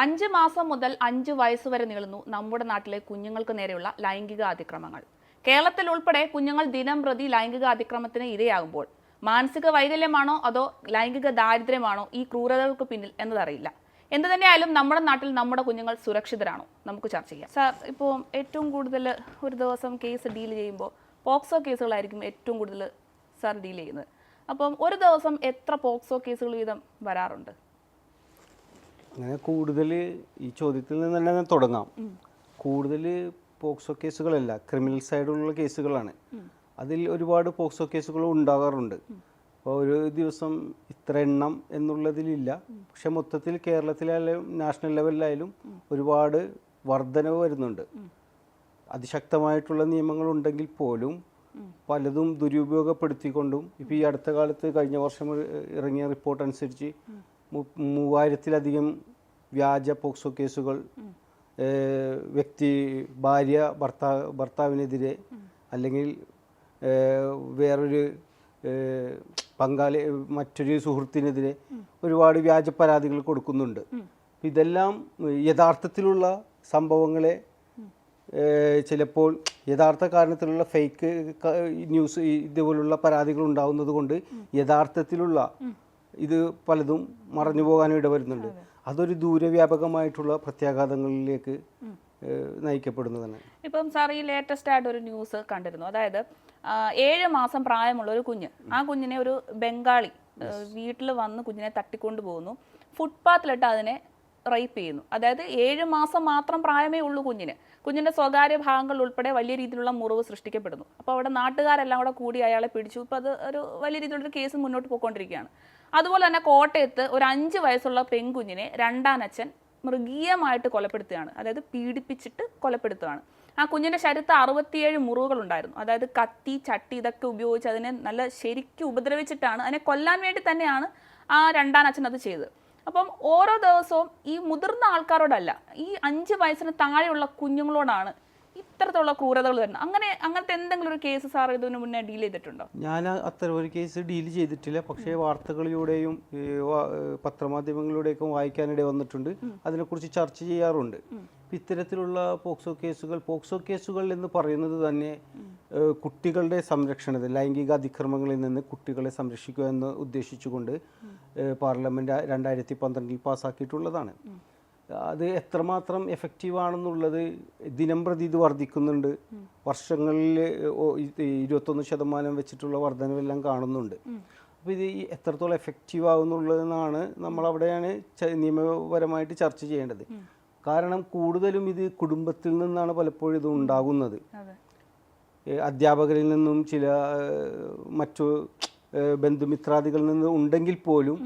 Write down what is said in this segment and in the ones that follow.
5 മാസം മുതൽ 5 വയസ്സ് വരെ നീളുന്നു നമ്മുടെ നാട്ടിലെ കുഞ്ഞുങ്ങൾക്ക് നേരെയുള്ള ലൈംഗിക അതിക്രമങ്ങൾ. കേരളത്തിൽ ഉൾപ്പെടെ കുഞ്ഞുങ്ങൾ ദിനംപ്രതി ലൈംഗിക അതിക്രമത്തിന് ഇരയാകുമ്പോൾ മാനസിക വൈകല്യമാണോ അതോ ലൈംഗിക ദാരിദ്ര്യമാണോ ഈ ക്രൂരതകൾക്ക് പിന്നിൽ എന്നതറിയില്ല. എന്ത് തന്നെയായാലും നമ്മുടെ നാട്ടിൽ നമ്മുടെ കുഞ്ഞുങ്ങൾ സുരക്ഷിതരാണോ? നമുക്ക് ചർച്ച ചെയ്യാം. സാർ, ഇപ്പോൾ ഏറ്റവും കൂടുതൽ ഒരു ദിവസം കേസ് ഡീൽ ചെയ്യുമ്പോൾ പോക്സോ കേസുകളായിരിക്കും ഏറ്റവും കൂടുതൽ സാർ ഡീൽ ചെയ്യുന്നത്. അപ്പം ഒരു ദിവസം എത്ര പോക്സോ കേസുകൾ വീതം വരാറുണ്ട്? അങ്ങനെ കൂടുതൽ ഈ ചോദ്യത്തിൽ നിന്ന് തന്നെ തുടങ്ങാം. കൂടുതൽ പോക്സോ കേസുകളല്ല, ക്രിമിനൽ സൈഡുള്ള കേസുകളാണ്. അതിൽ ഒരുപാട് പോക്സോ കേസുകൾ ഉണ്ടാകാറുണ്ട്. അപ്പോൾ ഒരു ദിവസം ഇത്ര എണ്ണം എന്നുള്ളതിലില്ല. പക്ഷെ മൊത്തത്തിൽ കേരളത്തിലായാലും നാഷണൽ ലെവലിലായാലും ഒരുപാട് വർധനവ് വരുന്നുണ്ട്. അതിശക്തമായിട്ടുള്ള നിയമങ്ങളുണ്ടെങ്കിൽ പോലും പലതും ദുരുപയോഗപ്പെടുത്തിക്കൊണ്ടും ഇപ്പോൾ ഈ അടുത്ത കാലത്ത് കഴിഞ്ഞ വർഷം ഇറങ്ങിയ റിപ്പോർട്ട് അനുസരിച്ച് 3000-ലധികം വ്യാജ പോക്സോ കേസുകൾ ഭർത്താവിനെതിരെ അല്ലെങ്കിൽ വേറൊരു മറ്റൊരു സുഹൃത്തിനെതിരെ ഒരുപാട് വ്യാജ പരാതികൾ കൊടുക്കുന്നുണ്ട്. ഇതെല്ലാം യഥാർത്ഥത്തിലുള്ള സംഭവങ്ങളെ ചിലപ്പോൾ യഥാർത്ഥ കാരണത്തിലുള്ള ഫേക്ക് ന്യൂസ് ഇതുപോലുള്ള പരാതികൾ ഉണ്ടാകുന്നത് കൊണ്ട് യഥാർത്ഥത്തിലുള്ള ഇത് പലതും മറഞ്ഞു പോകാനും ഇടവരുന്നുണ്ട്. അതൊരു ദൂരവ്യാപകമായിട്ടുള്ള പ്രത്യാഘാതങ്ങളിലേക്ക് നയിക്കപ്പെടുന്നതാണ്. ഇപ്പം സാർ ഈ ലേറ്റസ്റ്റ് ആയിട്ട് ഒരു ന്യൂസ് കണ്ടിരുന്നു. അതായത് 7 മാസം പ്രായമുള്ള ഒരു കുഞ്ഞ്, ആ കുഞ്ഞിനെ ഒരു ബംഗാളി വീട്ടിൽ വന്ന് കുഞ്ഞിനെ തട്ടിക്കൊണ്ടു പോകുന്നു, ഫുട്പാത്തിലിട്ട് അതിനെ റേപ്പ് ചെയ്യുന്നു. അതായത് 7 മാസം മാത്രം പ്രായമേ ഉള്ളൂ കുഞ്ഞിന്റെ സ്വകാര്യ ഭാഗങ്ങൾ ഉൾപ്പെടെ വലിയ രീതിയിലുള്ള മുറിവ് സൃഷ്ടിക്കപ്പെടുന്നു. അപ്പോൾ അവിടെ നാട്ടുകാരെല്ലാം കൂടി അയാളെ പിടിച്ചു. ഇപ്പം അത് ഒരു വലിയ രീതിയിലുള്ളൊരു കേസ് മുന്നോട്ട് പോയിക്കൊണ്ടിരിക്കുകയാണ്. അതുപോലെ തന്നെ കോട്ടയത്ത് ഒരു 5 വയസ്സുള്ള പെൺകുഞ്ഞിനെ രണ്ടാനച്ഛൻ മൃഗീയമായിട്ട് കൊലപ്പെടുത്തുകയാണ്. അതായത് പീഡിപ്പിച്ചിട്ട് കൊലപ്പെടുത്തുകയാണ്. ആ കുഞ്ഞിന്റെ ശരീരത്ത് 67 മുറിവുകൾ ഉണ്ടായിരുന്നു. അതായത് കത്തി, ചട്ടി ഇതൊക്കെ ഉപയോഗിച്ച് അതിനെ നല്ല ശരിക്കും ഉപദ്രവിച്ചിട്ടാണ്, അതിനെ കൊല്ലാൻ വേണ്ടി തന്നെയാണ് ആ രണ്ടാനച്ഛൻ അത് ചെയ്തത്. അപ്പം ഓരോ ദിവസവും ഈ മുതിർന്ന ആൾക്കാരോടല്ല, ഈ 5 വയസ്സിന് താഴെയുള്ള കുഞ്ഞുങ്ങളോടാണ് ഇത്തരത്തിലുള്ള ക്രൂരതകൾ വരുന്നത്. അങ്ങനത്തെ എന്തെങ്കിലും ഒരു കേസ് സാർ ഇതിനു മുന്നേ ഡീൽ ചെയ്തിട്ടുണ്ടോ? ഞാൻ അത്തരം ഒരു കേസ് ഡീൽ ചെയ്തിട്ടില്ല. പക്ഷേ വാർത്തകളിലൂടെയും പത്രമാധ്യമങ്ങളിലൂടെയൊക്കെ വായിക്കാനിടെ വന്നിട്ടുണ്ട്. അതിനെക്കുറിച്ച് ചർച്ച ചെയ്യാറുണ്ട്. ഇത്തരത്തിലുള്ള പോക്സോ കേസുകൾ എന്ന് പറയുന്നത് തന്നെ കുട്ടികളുടെ സംരക്ഷണത്തിൽ, ലൈംഗിക അതിക്രമങ്ങളിൽ നിന്ന് കുട്ടികളെ സംരക്ഷിക്കുക എന്ന് ഉദ്ദേശിച്ചുകൊണ്ട് പാർലമെൻറ്റ് 2012 പാസ്സാക്കിയിട്ടുള്ളതാണ്. അത് എത്രമാത്രം എഫക്റ്റീവാണെന്നുള്ളത് ദിനംപ്രതി ഇത് വർദ്ധിക്കുന്നുണ്ട്. വർഷങ്ങളിൽ 21% വെച്ചിട്ടുള്ള വർധനവെല്ലാം കാണുന്നുണ്ട്. അപ്പോൾ ഇത് എത്രത്തോളം എഫക്റ്റീവ് ആകുന്നുള്ളതെന്നാണ് നമ്മളവിടെയാണ് നിയമപരമായിട്ട് ചർച്ച ചെയ്യേണ്ടത്. കാരണം കൂടുതലും ഇത് കുടുംബത്തിൽ നിന്നാണ് പലപ്പോഴും ഇത് ഉണ്ടാകുന്നത്. അധ്യാപകരിൽ നിന്നും ചില മറ്റു ബന്ധുമിത്രാദികളിൽ നിന്നും ഉണ്ടെങ്കിൽ പോലും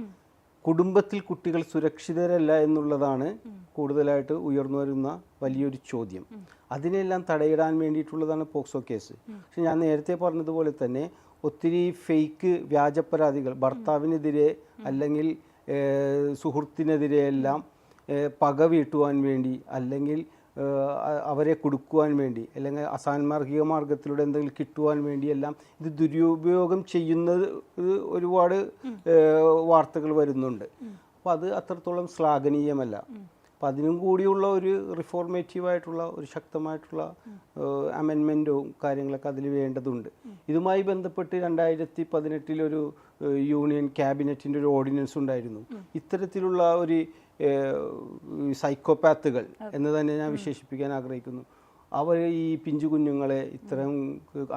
കുടുംബത്തിൽ കുട്ടികൾ സുരക്ഷിതരല്ല എന്നുള്ളതാണ് കൂടുതലായിട്ട് ഉയർന്നു വരുന്ന വലിയൊരു ചോദ്യം. അതിനെല്ലാം തടയിടാൻ വേണ്ടിയിട്ടുള്ളതാണ് പോക്സോ കേസ്. പക്ഷെ ഞാൻ നേരത്തെ പറഞ്ഞതുപോലെ തന്നെ ഒത്തിരി ഫേക്ക് വ്യാജ പരാതികൾ ഭർത്താവിനെതിരെ അല്ലെങ്കിൽ സുഹൃത്തിനെതിരെയെല്ലാം പക വീട്ടുവാൻ വേണ്ടി അല്ലെങ്കിൽ അവരെ കൊടുക്കുവാൻ വേണ്ടി അല്ലെങ്കിൽ അസാൻമാർഗിക മാർഗത്തിലൂടെ എന്തെങ്കിലും കിട്ടുവാൻ വേണ്ടിയെല്ലാം ഇത് ദുരുപയോഗം ചെയ്യുന്നത് ഒരുപാട് വാർത്തകൾ വരുന്നുണ്ട്. അപ്പോൾ അത് അത്രത്തോളം ശ്ലാഘനീയമല്ല. അപ്പം അതിനും കൂടിയുള്ള ഒരു റിഫോർമേറ്റീവായിട്ടുള്ള ഒരു ശക്തമായിട്ടുള്ള അമെൻമെൻറ്റും കാര്യങ്ങളൊക്കെ അതിൽ വേണ്ടതുണ്ട്. ഇതുമായി ബന്ധപ്പെട്ട് 2018 ഒരു യൂണിയൻ ക്യാബിനറ്റിൻ്റെ ഒരു ഓർഡിനൻസ് ഉണ്ടായിരുന്നു. ഇത്തരത്തിലുള്ള ഒരു സൈക്കോപാത്തുകൾ എന്ന് തന്നെ ഞാൻ വിശേഷിപ്പിക്കാൻ ആഗ്രഹിക്കുന്നു. അവർ ഈ പിഞ്ചു കുഞ്ഞുങ്ങളെ ഇത്തരം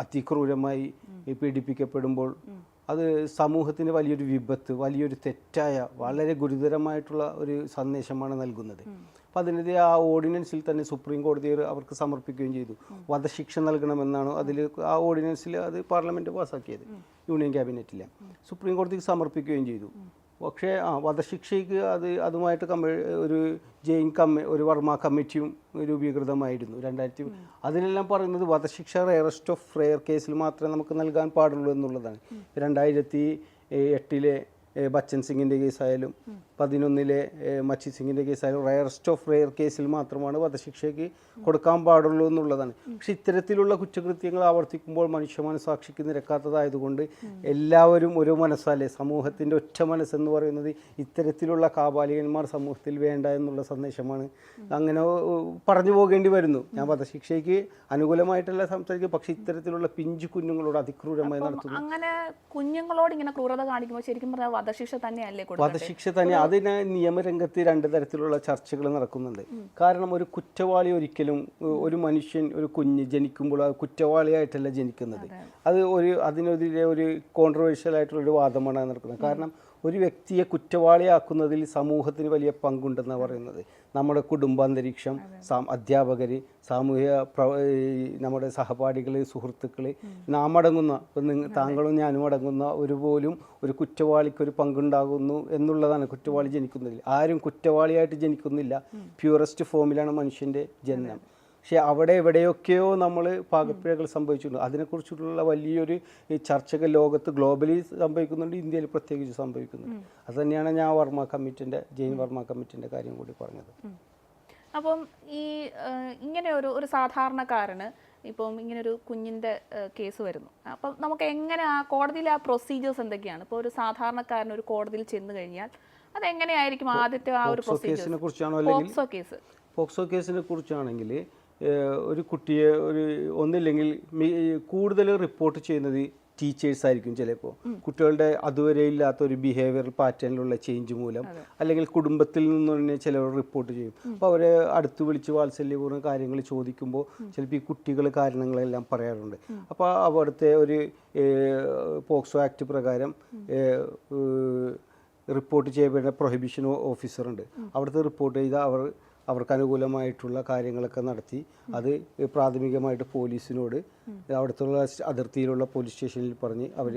അതിക്രൂരമായി പീഡിപ്പിക്കപ്പെടുമ്പോൾ അത് സമൂഹത്തിന് വലിയൊരു വിപത്ത്, വലിയൊരു തെറ്റായ വളരെ ഗുരുതരമായിട്ടുള്ള ഒരു സന്ദേശമാണ് നൽകുന്നത്. അപ്പോൾ അതിനെതിരെ ആ ഓർഡിനൻസിൽ തന്നെ സുപ്രീം കോടതിയിൽ അവർക്ക് സമർപ്പിക്കുകയും ചെയ്തു. വധശിക്ഷ നൽകണമെന്നാണ് അതിൽ ആ ഓർഡിനൻസിൽ അത് പാർലമെൻറ്റ് പാസ്സാക്കിയത്. യൂണിയൻ ക്യാബിനറ്റിൽ സുപ്രീം കോടതിക്ക് സമർപ്പിക്കുകയും ചെയ്തു. പക്ഷേ വധശിക്ഷയ്ക്ക് അതുമായിട്ട് ഒരു വർമ്മ കമ്മിറ്റിയും രൂപീകൃതമായിരുന്നു 2000. അതിലെല്ലാം പറയുന്നത് വധശിക്ഷ റെയറസ്റ്റ് ഓഫ് റെയർ കേസിൽ മാത്രമേ നമുക്ക് നൽകാൻ പാടുള്ളൂ എന്നുള്ളതാണ്. 2008 ബച്ചൻ സിംഗിൻ്റെ കേസായാലും 11 മച്ചി സിംഗിൻ്റെ കേസായാലും റയറസ്റ്റ് ഓഫ് റെയർ കേസിൽ മാത്രമാണ് വധശിക്ഷയ്ക്ക് കൊടുക്കാൻ പാടുള്ളൂ എന്നുള്ളതാണ്. പക്ഷെ ഇത്തരത്തിലുള്ള കുറ്റകൃത്യങ്ങൾ ആവർത്തിക്കുമ്പോൾ മനുഷ്യ മനസാക്ഷിക്ക് നിരക്കാത്തതായതുകൊണ്ട് എല്ലാവരും ഒരു മനസ്സല്ലേ, സമൂഹത്തിൻ്റെ ഒറ്റ മനസ്സെന്ന് പറയുന്നത് ഇത്തരത്തിലുള്ള കാപാലികന്മാർ സമൂഹത്തിൽ വേണ്ട എന്നുള്ള സന്ദേശമാണ്. അങ്ങനെ പറഞ്ഞു പോകേണ്ടി വരുന്നു. ഞാൻ വധശിക്ഷയ്ക്ക് അനുകൂലമായിട്ടല്ല സംസാരിക്കുക, പക്ഷെ ഇത്തരത്തിലുള്ള പിഞ്ചു കുഞ്ഞുങ്ങളോട് അതിക്രൂരമായി നടത്തുന്നു. അങ്ങനെ കുഞ്ഞുങ്ങളോട് ഇങ്ങനെ ക്രൂരത കാണിക്കുമ്പോൾ ശരിക്കും പറഞ്ഞാൽ വധശിക്ഷ തന്നെയല്ലേ കൊടുക്കുന്നത്? വധശിക്ഷ തന്നെ. അതിന് നിയമരംഗത്ത് 2 തരത്തിലുള്ള ചർച്ചകൾ നടക്കുന്നുണ്ട്. കാരണം ഒരു കുറ്റവാളി ഒരിക്കലും ഒരു മനുഷ്യൻ, ഒരു കുഞ്ഞ് ജനിക്കുമ്പോൾ ആ കുറ്റവാളിയായിട്ടല്ല ജനിക്കുന്നത്. അത് അതിനെതിരെ ഒരു കോൺട്രവേഴ്ഷ്യൽ ആയിട്ടുള്ളൊരു വാദമാണ് നടക്കുന്നത്. കാരണം ഒരു വ്യക്തിയെ കുറ്റവാളിയാക്കുന്നതിൽ സമൂഹത്തിന് വലിയ പങ്കുണ്ടെന്നാണ് പറയുന്നത്. നമ്മുടെ കുടുംബാന്തരീക്ഷം, അധ്യാപകർ, സാമൂഹിക നമ്മുടെ സഹപാഠികൾ, സുഹൃത്തുക്കൾ, നാം അടങ്ങുന്ന, താങ്കളും ഞാനും അടങ്ങുന്ന പോലും ഒരു കുറ്റവാളിക്കൊരു പങ്കുണ്ടാകുന്നു എന്നുള്ളതാണ് കുറ്റവാളി ജനിക്കുന്നതിൽ. ആരും കുറ്റവാളിയായിട്ട് ജനിക്കുന്നില്ല. പ്യൂറസ്റ്റ് ഫോമിലാണ് മനുഷ്യൻ്റെ ജനനം. പക്ഷേ അവിടെ എവിടെയൊക്കെയോ നമ്മൾ പാകപ്പിഴകൾ സംഭവിച്ചിട്ടുണ്ട്. അതിനെക്കുറിച്ചുള്ള വലിയൊരു ചർച്ചകൾ ലോകത്ത് ഗ്ലോബലി സംഭവിക്കുന്നുണ്ട്, ഇന്ത്യയിൽ പ്രത്യേകിച്ച് സംഭവിക്കുന്നുണ്ട്. അത് തന്നെയാണ് ഞാൻ ജെയിൻ വർമ്മ കമ്മിറ്റിൻ്റെ കാര്യം കൂടി പറഞ്ഞത്. അപ്പം ഈ ഇങ്ങനെ ഒരു സാധാരണക്കാരന് ഇപ്പം ഇങ്ങനൊരു കുഞ്ഞിൻ്റെ കേസ് വരുന്നു. അപ്പം നമുക്ക് എങ്ങനെ ആ കോടതിയിലെ ആ പ്രൊസീജിയേഴ്സ് എന്തൊക്കെയാണ്? ഇപ്പോൾ ഒരു സാധാരണക്കാരൻ ഒരു കോടതിയിൽ ചെന്ന് കഴിഞ്ഞാൽ അതെങ്ങനെയായിരിക്കും ആദ്യത്തെ ആ ഒരു പ്രൊസീജിയർ? പോക്സോ കേസിനെ കുറിച്ചാണെങ്കിൽ ഒരു കുട്ടിയെ ഒന്നില്ലെങ്കിൽ കൂടുതൽ റിപ്പോർട്ട് ചെയ്യുന്നത് ടീച്ചേഴ്സ് ആയിരിക്കും. ചിലപ്പോൾ കുട്ടികളുടെ അതുവരെ ഇല്ലാത്ത ഒരു ബിഹേവിയറൽ പാറ്റേണിലുള്ള ചേഞ്ച് മൂലം, അല്ലെങ്കിൽ കുടുംബത്തിൽ നിന്ന് തന്നെ ചിലവർ റിപ്പോർട്ട് ചെയ്യും. അപ്പോൾ അവരെ അടുത്ത് വിളിച്ച് വാത്സല്യപൂർവ്വം കാര്യങ്ങൾ ചോദിക്കുമ്പോൾ ചിലപ്പോൾ ഈ കുട്ടികൾ കാരണങ്ങളെല്ലാം പറയാറുണ്ട്. അപ്പോൾ അവിടുത്തെ ഒരു പോക്സോ ആക്ട് പ്രകാരം റിപ്പോർട്ട് ചെയ്യപ്പെടുന്ന പ്രൊഹിബിഷൻ ഓഫീസറുണ്ട്. അവിടുത്തെ റിപ്പോർട്ട് ചെയ്താൽ അവർക്ക് അനുകൂലമായിട്ടുള്ള കാര്യങ്ങളൊക്കെ നടത്തി അത് പ്രാഥമികമായിട്ട് പോലീസിനോട് അവിടുത്തെ അതിർത്തിയിലുള്ള പോലീസ് സ്റ്റേഷനിൽ പറഞ്ഞ് അവർ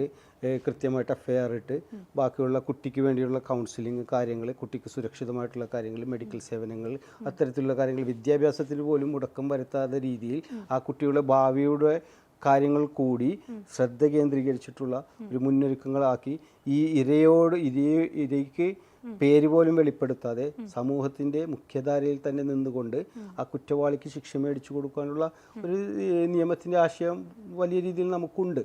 കൃത്യമായിട്ട് FIR ഇട്ട് ബാക്കിയുള്ള കുട്ടിക്ക് വേണ്ടിയുള്ള കൗൺസിലിംഗ് കാര്യങ്ങൾ, കുട്ടിക്ക് സുരക്ഷിതമായിട്ടുള്ള കാര്യങ്ങൾ, മെഡിക്കൽ സേവനങ്ങൾ, അത്തരത്തിലുള്ള കാര്യങ്ങൾ, വിദ്യാഭ്യാസത്തിൽ പോലും മുടക്കം വരുത്താത്ത രീതിയിൽ ആ കുട്ടിയുടെ ഭാവിയുടെ കാര്യങ്ങൾ കൂടി ശ്രദ്ധ കേന്ദ്രീകരിച്ചിട്ടുള്ള ഒരു മുന്നൊരുക്കങ്ങളാക്കി ഈ ഇരയ്ക്ക് പേര് പോലും വെളിപ്പെടുത്താതെ സമൂഹത്തിൻ്റെ മുഖ്യധാരയിൽ തന്നെ നിന്നുകൊണ്ട് ആ കുറ്റവാളിക്ക് ശിക്ഷ മേടിച്ചു കൊടുക്കാനുള്ള ഒരു നിയമത്തിൻ്റെ ആശയം വലിയ രീതിയിൽ നമുക്കുണ്ട്.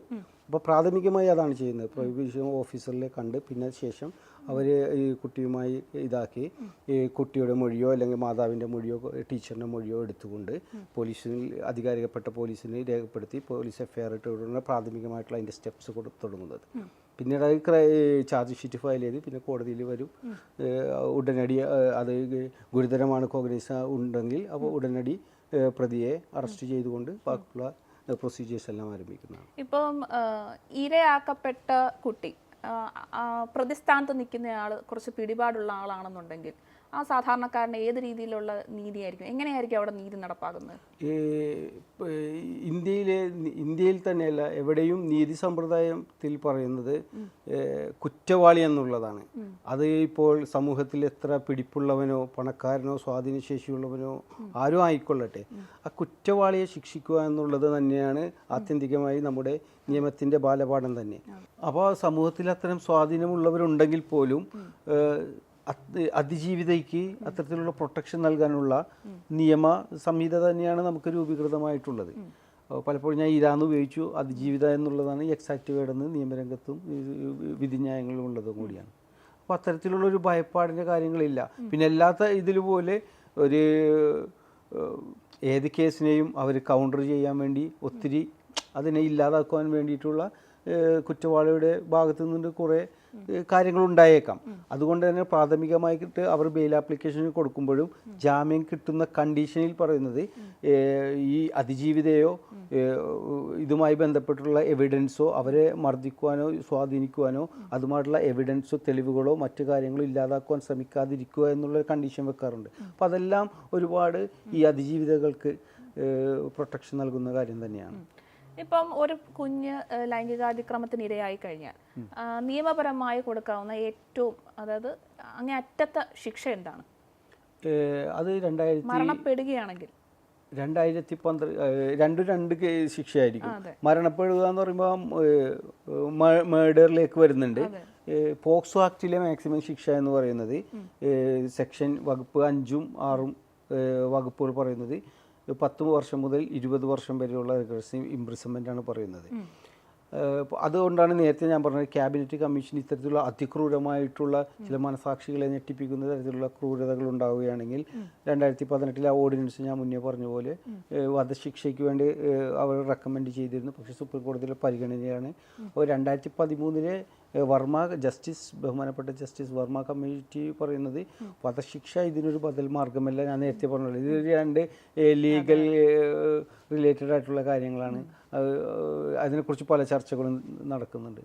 അപ്പോൾ പ്രാഥമികമായി അതാണ് ചെയ്യുന്നത്. പ്രൊഹിബിഷൻ ഓഫീസറിലെ കണ്ട് പിന്നെ ശേഷം അവർ ഈ കുട്ടിയുമായി ഇതാക്കി ഈ കുട്ടിയുടെ മൊഴിയോ അല്ലെങ്കിൽ മാതാവിൻ്റെ മൊഴിയോ ടീച്ചറിൻ്റെ മൊഴിയോ എടുത്തുകൊണ്ട് പോലീസിൽ അധികാരികപ്പെട്ട പോലീസിന് രേഖപ്പെടുത്തി പോലീസ് FIR ഇട്ടുകൊണ്ടാണ് പ്രാഥമികമായിട്ടുള്ള അതിൻ്റെ സ്റ്റെപ്സ് തുടങ്ങുന്നത്. പിന്നീട് അത് ചാർജ് ഷീറ്റ് ഫയൽ ചെയ്ത് പിന്നെ കോടതിയിൽ വരും. ഉടനടി അത് ഗുരുതരമാണ് കോഗ്നൈസ് ഉണ്ടെങ്കിൽ അപ്പോൾ ഉടനടി പ്രതിയെ അറസ്റ്റ് ചെയ്തുകൊണ്ട് ബാക്കിയുള്ള പ്രൊസീജിയേഴ്സ് എല്ലാം ആരംഭിക്കുന്നതാണ്. ഇപ്പം ഇരയാക്കപ്പെട്ട കുട്ടി പ്രതിസ്ഥാനത്ത് നിൽക്കുന്നയാൾ കുറച്ച് പിടിപാടുള്ള ആളാണെന്നുണ്ടെങ്കിൽ ആ സാധാരണക്കാരന് ഏത് രീതിയിലുള്ള നീതിയായിരിക്കും, എങ്ങനെയായിരിക്കും അവിടെ നീതി നടപ്പാക്കുന്നത്? ഇന്ത്യയിൽ തന്നെയല്ല എവിടെയും നീതി സമ്പ്രദായത്തിൽ പറയുന്നത് കുറ്റവാളി എന്നുള്ളതാണ്. അത് ഇപ്പോൾ സമൂഹത്തിൽ എത്ര പിടിപ്പുള്ളവനോ പണക്കാരനോ സ്വാധീനശേഷിയുള്ളവനോ ആരും ആയിക്കൊള്ളട്ടെ, ആ കുറ്റവാളിയെ ശിക്ഷിക്കുക എന്നുള്ളത് തന്നെയാണ് ആത്യന്തികമായി നമ്മുടെ നിയമത്തിൻ്റെ ബാലപാഠം തന്നെ. അപ്പോൾ സമൂഹത്തിൽ അത്തരം സ്വാധീനമുള്ളവരുണ്ടെങ്കിൽ പോലും അതിജീവിതയ്ക്ക് അത്തരത്തിലുള്ള പ്രൊട്ടക്ഷൻ നൽകാനുള്ള നിയമ സംഹിത തന്നെയാണ് നമുക്ക് രൂപീകൃതമായിട്ടുള്ളത്. പലപ്പോഴും ഞാൻ ഇരാന്ന് ഉപയോഗിച്ചു. അതിജീവിത എന്നുള്ളതാണ് എക്സാക്റ്റ് വേർഡെന്ന് നിയമരംഗത്തും വിധിന്യായങ്ങളും ഉള്ളതും കൂടിയാണ്. അപ്പോൾ അത്തരത്തിലുള്ളൊരു ഭയപ്പാടിൻ്റെ കാര്യങ്ങളില്ല. പിന്നെ അല്ലാത്ത ഇതിലുപോലെ ഒരു ഏത് കേസിനെയും അവർ കൗണ്ടർ ചെയ്യാൻ വേണ്ടി ഒത്തിരി അതിനെ ഇല്ലാതാക്കുവാൻ വേണ്ടിയിട്ടുള്ള കുറ്റവാളിയുടെ ഭാഗത്തു നിന്ന് കുറേ കാര്യങ്ങളുണ്ടായേക്കാം. അതുകൊണ്ട് തന്നെ പ്രാഥമികമായിട്ട് അവർ ബെയിൽ ആപ്ലിക്കേഷൻ കൊടുക്കുമ്പോഴും ജാമ്യം കിട്ടുന്ന കണ്ടീഷനിൽ പറയുന്നത് ഈ അതിജീവിതയോ ഇതുമായി ബന്ധപ്പെട്ടുള്ള എവിഡൻസോ അവരെ മർദ്ദിക്കുവാനോ സ്വാധീനിക്കുവാനോ അതുമായിട്ടുള്ള എവിഡൻസോ തെളിവുകളോ മറ്റു കാര്യങ്ങളോ ഇല്ലാതാക്കുവാൻ ശ്രമിക്കാതിരിക്കുക എന്നുള്ള കണ്ടീഷൻ വെക്കാറുണ്ട്. അപ്പോൾ അതെല്ലാം ഒരുപാട് ഈ അതിജീവിതകൾക്ക് പ്രൊട്ടക്ഷൻ നൽകുന്ന കാര്യം തന്നെയാണ്. ഇപ്പം ഒരു കുഞ്ഞ് ലൈംഗികാതിക്രമത്തിന് ഇരയായി കഴിഞ്ഞാൽ നിയമപരമായി കൊടുക്കാവുന്ന ഏറ്റവും അങ്ങേ അറ്റത്തെ ശിക്ഷ എന്താണ്? അത് മരണപ്പെടുകയാണെങ്കിൽ രണ്ടും രണ്ട് ശിക്ഷയായിരിക്കും. മരണപ്പെടുക എന്ന് പറയുമ്പോൾ മേഡറിലേക്ക് വരുന്നുണ്ട്. പോക്സോ ആക്ടിലെ മാക്സിമം ശിക്ഷ എന്ന് പറയുന്നത് സെക്ഷൻ വകുപ്പ് 5ഉം 6ഉം വകുപ്പുകൾ പറയുന്നത് 10 വർഷം മുതൽ 20 വർഷം വരെയുള്ള റിഗ്രസീവ് ഇംപ്രിസൺമെൻ്റ് ആണ് പറയുന്നത്. അതുകൊണ്ടാണ് നേരത്തെ ഞാൻ പറഞ്ഞത് ക്യാബിനറ്റ് കമ്മീഷൻ ഇത്തരത്തിലുള്ള അതിക്രൂരമായിട്ടുള്ള ചില മനസാക്ഷികളെ ഞെട്ടിപ്പിക്കുന്ന തരത്തിലുള്ള ക്രൂരതകൾ ഉണ്ടാവുകയാണെങ്കിൽ 2018 ഓർഡിനൻസ് ഞാൻ മുന്നേ പറഞ്ഞ പോലെ വധശിക്ഷയ്ക്ക് വേണ്ടി അവർ റെക്കമെൻഡ് ചെയ്തിരുന്നു. പക്ഷേ സുപ്രീം കോടതിയിലെ പരിഗണനയാണ്. അപ്പോൾ 2013 ബഹുമാനപ്പെട്ട ജസ്റ്റിസ് വർമ്മ കമ്മിറ്റി പറയുന്നത് വധശിക്ഷ ഇതിനൊരു ബദൽ മാർഗമല്ല. ഞാൻ നേരത്തെ പറഞ്ഞത് ഇത് രണ്ട് ലീഗൽ റിലേറ്റഡ് ആയിട്ടുള്ള കാര്യങ്ങളാണ്. അതിനെക്കുറിച്ച് പല ചർച്ചകളും നടക്കുന്നുണ്ട്.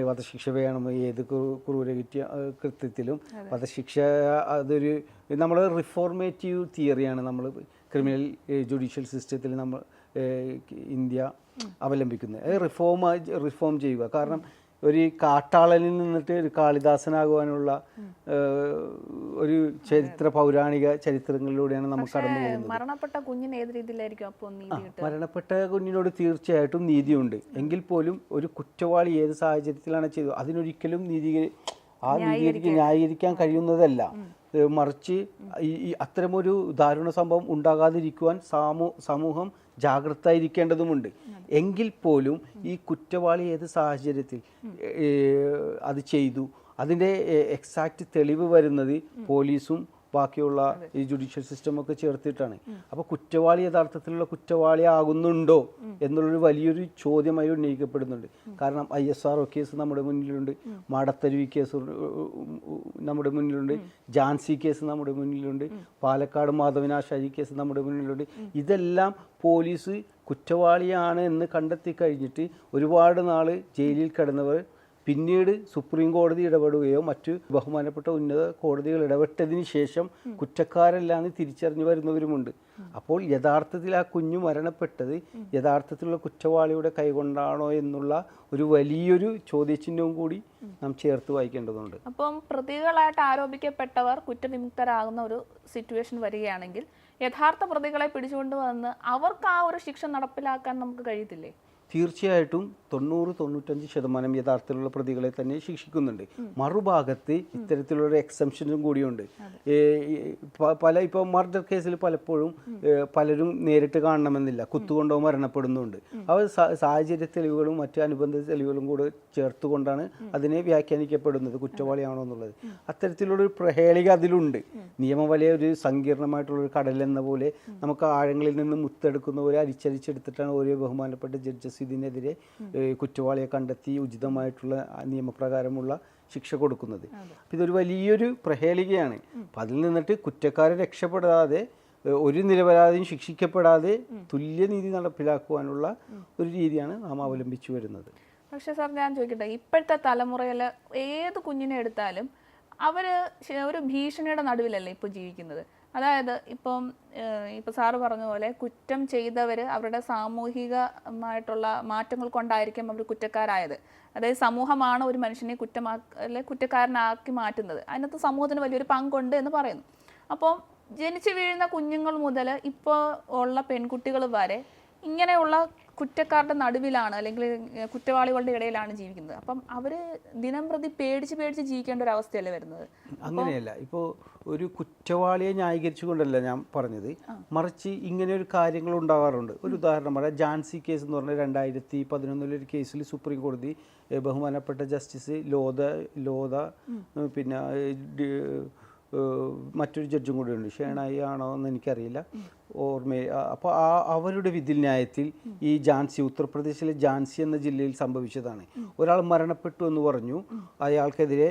വധശിക്ഷ വേണം ഏത് കൃത്യത്തിലും. വധശിക്ഷ അതൊരു നമ്മൾ റിഫോർമേറ്റീവ് തിയറിയാണ് നമ്മൾ ക്രിമിനൽ ജുഡീഷ്യൽ സിസ്റ്റത്തിൽ നമ്മൾ ഇന്ത്യ അവലംബിക്കുന്നത്. റിഫോം ചെയ്യുക. കാരണം ഒരു കാട്ടാളനിൽ നിന്നിട്ട് ഒരു കാളിദാസനാകുവാനുള്ള ഒരു പൗരാണിക ചരിത്രങ്ങളിലൂടെയാണ് നമുക്ക് കടന്നു പോകുന്നത്. മരണപ്പെട്ട കുഞ്ഞിന് ഏത് രീതിയിലായിരിക്കും അപ്പോൾ നീതി കിട്ടുക? മരണപ്പെട്ട കുഞ്ഞിനോട് തീർച്ചയായിട്ടും നീതിയുണ്ട്. എങ്കിൽ പോലും ഒരു കുറ്റവാളി ഏത് സാഹചര്യത്തിലാണ് ചെയ്തത് അതിനൊരിക്കലും നീതിക്ക് ന്യായീകരിക്കാൻ കഴിയുന്നതല്ല. മറിച്ച് ഈ അത്തരമൊരു ദാരുണ സംഭവം ഉണ്ടാകാതിരിക്കുവാൻ സമൂഹം ജാഗ്രതയിരിക്കേണ്ടതുമുണ്ട്. എങ്കിൽ പോലും ഈ കുറ്റവാളി ഏത് സാഹചര്യത്തിൽ അത് ചെയ്തു അതിൻ്റെ എക്സാക്റ്റ് തെളിവ് വരുന്നത് പോലീസും ബാക്കിയുള്ള ഈ ജുഡീഷ്യൽ സിസ്റ്റമൊക്കെ ചേർത്തിട്ടാണ്. അപ്പോൾ കുറ്റവാളി യഥാർത്ഥത്തിലുള്ള കുറ്റവാളി ആകുന്നുണ്ടോ എന്നുള്ളൊരു വലിയൊരു ചോദ്യമായി ഉന്നയിക്കപ്പെടുന്നുണ്ട്. കാരണം ISRO കേസ് നമ്മുടെ മുന്നിലുണ്ട്, മാടത്തരുവി കേസ് നമ്മുടെ മുന്നിലുണ്ട്, ജാൻസി കേസ് നമ്മുടെ മുന്നിലുണ്ട്, പാലക്കാട് മാധവനാശാരി കേസ് നമ്മുടെ മുന്നിലുണ്ട്. ഇതെല്ലാം പോലീസ് കുറ്റവാളിയാണ് എന്ന് കണ്ടെത്തി കഴിഞ്ഞിട്ട് ഒരുപാട് നാൾ ജയിലിൽ കിടന്നവർ പിന്നീട് സുപ്രീം കോടതി ഇടപെടുകയോ മറ്റു ബഹുമാനപ്പെട്ട ഉന്നത കോടതികൾ ഇടപെട്ടതിന് ശേഷം കുറ്റക്കാരല്ലാന്ന് തിരിച്ചറിഞ്ഞു വരുന്നവരുമുണ്ട്. അപ്പോൾ യഥാർത്ഥത്തിൽ ആ കുഞ്ഞു മരണപ്പെട്ടത് യഥാർത്ഥത്തിലുള്ള കുറ്റവാളിയുടെ കൈകൊണ്ടാണോ എന്നുള്ള ഒരു വലിയൊരു ചോദ്യചിഹ്നവും കൂടി നാം ചേർത്ത് വായിക്കേണ്ടതുണ്ട്. അപ്പം പ്രതികളായിട്ട് ആരോപിക്കപ്പെട്ടവർ കുറ്റവിമുക്തരാകുന്ന ഒരു സിറ്റുവേഷൻ വരികയാണെങ്കിൽ യഥാർത്ഥ പ്രതികളെ പിടിച്ചുകൊണ്ട് വന്ന് അവർക്ക് ആ ഒരു ശിക്ഷ നടപ്പിലാക്കാൻ നമുക്ക് കഴിയത്തില്ലേ? തീർച്ചയായിട്ടും 90-95% യഥാർത്ഥത്തിലുള്ള പ്രതികളെ തന്നെ ശിക്ഷിക്കുന്നുണ്ട്. മറുഭാഗത്ത് ഇത്തരത്തിലുള്ള എക്സംഷനും കൂടിയുണ്ട്. ഇപ്പോൾ മർഡർ കേസിൽ പലപ്പോഴും പലരും നേരിട്ട് കാണണമെന്നില്ല, കുത്തുകൊണ്ടോ മരണപ്പെടുന്നുണ്ട്. അവർ സാഹചര്യ തെളിവുകളും മറ്റ് അനുബന്ധ തെളിവുകളും കൂടെ ചേർത്തുകൊണ്ടാണ് അതിനെ വ്യാഖ്യാനിക്കപ്പെടുന്നത് കുറ്റവാളിയാണോ എന്നുള്ളത്. അത്തരത്തിലുള്ളൊരു പ്രഹേളിക അതിലുണ്ട്. നിയമം വലിയ ഒരു സങ്കീർണമായിട്ടുള്ളൊരു കടലെന്ന പോലെ നമുക്ക് ആഴങ്ങളിൽ നിന്ന് മുത്തെടുക്കുന്ന പോലെ അരിച്ചരിച്ചെടുത്തിട്ടാണ് ഓരോ ബഹുമാനപ്പെട്ട ജഡ്ജസ് ഇതിനെതിരെ കുറ്റവാളിയെ കണ്ടെത്തി ഉചിതമായിട്ടുള്ള നിയമപ്രകാരമുള്ള ശിക്ഷ കൊടുക്കുന്നത്. ഇതൊരു വലിയൊരു പ്രഹേളികയാണ്. അപ്പം അതിൽ നിന്നിട്ട് കുറ്റക്കാരെ രക്ഷപ്പെടാതെ ഒരു നിരപരാധിയും ശിക്ഷിക്കപ്പെടാതെ തുല്യനീതി നടപ്പിലാക്കുവാനുള്ള ഒരു രീതിയാണ് നാം അവലംബിച്ചു വരുന്നത്. പക്ഷേ സാർ, ഞാൻ ചോദിക്കട്ടെ, ഇപ്പോഴത്തെ തലമുറയിൽ ഏത് കുഞ്ഞിനെ എടുത്താലും അവർ ഒരു ഭീഷണിയുടെ നടുവിലല്ലേ ഇപ്പോൾ ജീവിക്കുന്നത്? അതായത് ഇപ്പം സാറ് പറഞ്ഞ പോലെ കുറ്റം ചെയ്തവർ അവരുടെ സാമൂഹികമായിട്ടുള്ള മാറ്റങ്ങൾ കൊണ്ടായിരിക്കും അവർ കുറ്റക്കാരായത്. അതായത് സമൂഹമാണ് ഒരു മനുഷ്യനെ കുറ്റക്കാരനാക്കി മാറ്റുന്നത്. അതിനകത്ത് സമൂഹത്തിന് വലിയൊരു പങ്കുണ്ട് എന്ന് പറയുന്നു. അപ്പോൾ ജനിച്ചു വീഴുന്ന കുഞ്ഞുങ്ങൾ മുതൽ ഇപ്പോൾ ഉള്ള പെൺകുട്ടികൾ വരെ ഇങ്ങനെയുള്ള കുറ്റക്കാരുടെ നടുവിലാണ് അല്ലെങ്കിൽ കുറ്റവാളികളുടെ ഇടയിലാണ് ജീവിക്കുന്നത്. അപ്പം അവർ ദിനം പ്രതി പേടിച്ച് ജീവിക്കേണ്ട ഒരു അവസ്ഥയല്ലേ വരുന്നത്? അങ്ങനെയല്ല. ഇപ്പോൾ ഒരു കുറ്റവാളിയെ ന്യായീകരിച്ചുകൊണ്ടല്ല ഞാൻ പറഞ്ഞത്, മറിച്ച് ഇങ്ങനെ ഒരു കാര്യങ്ങൾ ഉണ്ടാകാറുണ്ട്. ഒരു ഉദാഹരണം പറയാം. ജാൻസി കേസ് എന്ന് പറഞ്ഞാൽ 2011 ഒരു കേസിൽ സുപ്രീം കോടതി ബഹുമാനപ്പെട്ട ജസ്റ്റിസ് ലോധ പിന്നെ മറ്റൊരു ജഡ്ജും കൂടെ ഉണ്ട്, ഷേണായി ആണോ എന്ന് എനിക്കറിയില്ല, അപ്പോൾ അവരുടെ വിധിന്യായത്തിൽ ഈ ഉത്തർപ്രദേശിലെ ജാൻസി എന്ന ജില്ലയിൽ സംഭവിച്ചതാണ്. ഒരാൾ മരണപ്പെട്ടു എന്ന് പറഞ്ഞു, അയാൾക്കെതിരെ